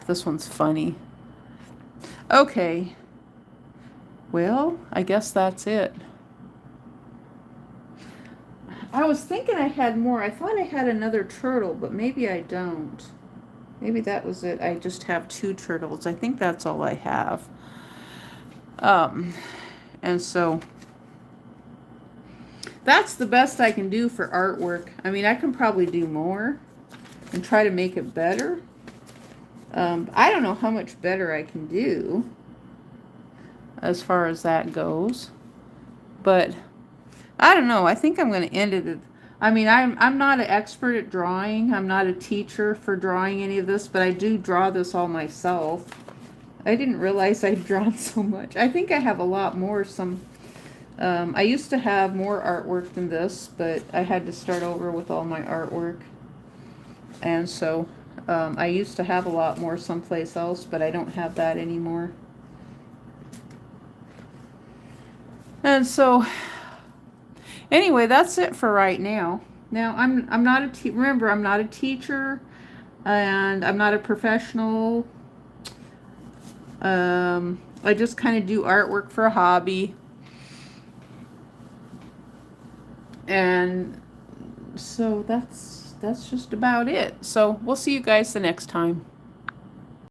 This one's funny. Okay. Well, I guess that's it. I was thinking I had more. I thought I had another turtle, but maybe I don't. Maybe that was it. I just have two turtles. I think that's all I have. And so that's the best I can do for artwork. I mean, I can probably do more and try to make it better. I don't know how much better I can do as far as that goes, but I don't know. I think I'm going to end it. I mean, I'm not an expert at drawing. I'm not a teacher for drawing any of this, but I do draw this all myself. I didn't realize I'd drawn so much. I think I have a lot more. I used to have more artwork than this, but I had to start over with all my artwork. And so I used to have a lot more someplace else, but I don't have that anymore. And so, anyway, that's it for right now. Now, I'm not a remember, I'm not a teacher, and I'm not a professional. I just kind of do artwork for a hobby. And so that's just about it. So we'll see you guys the next time.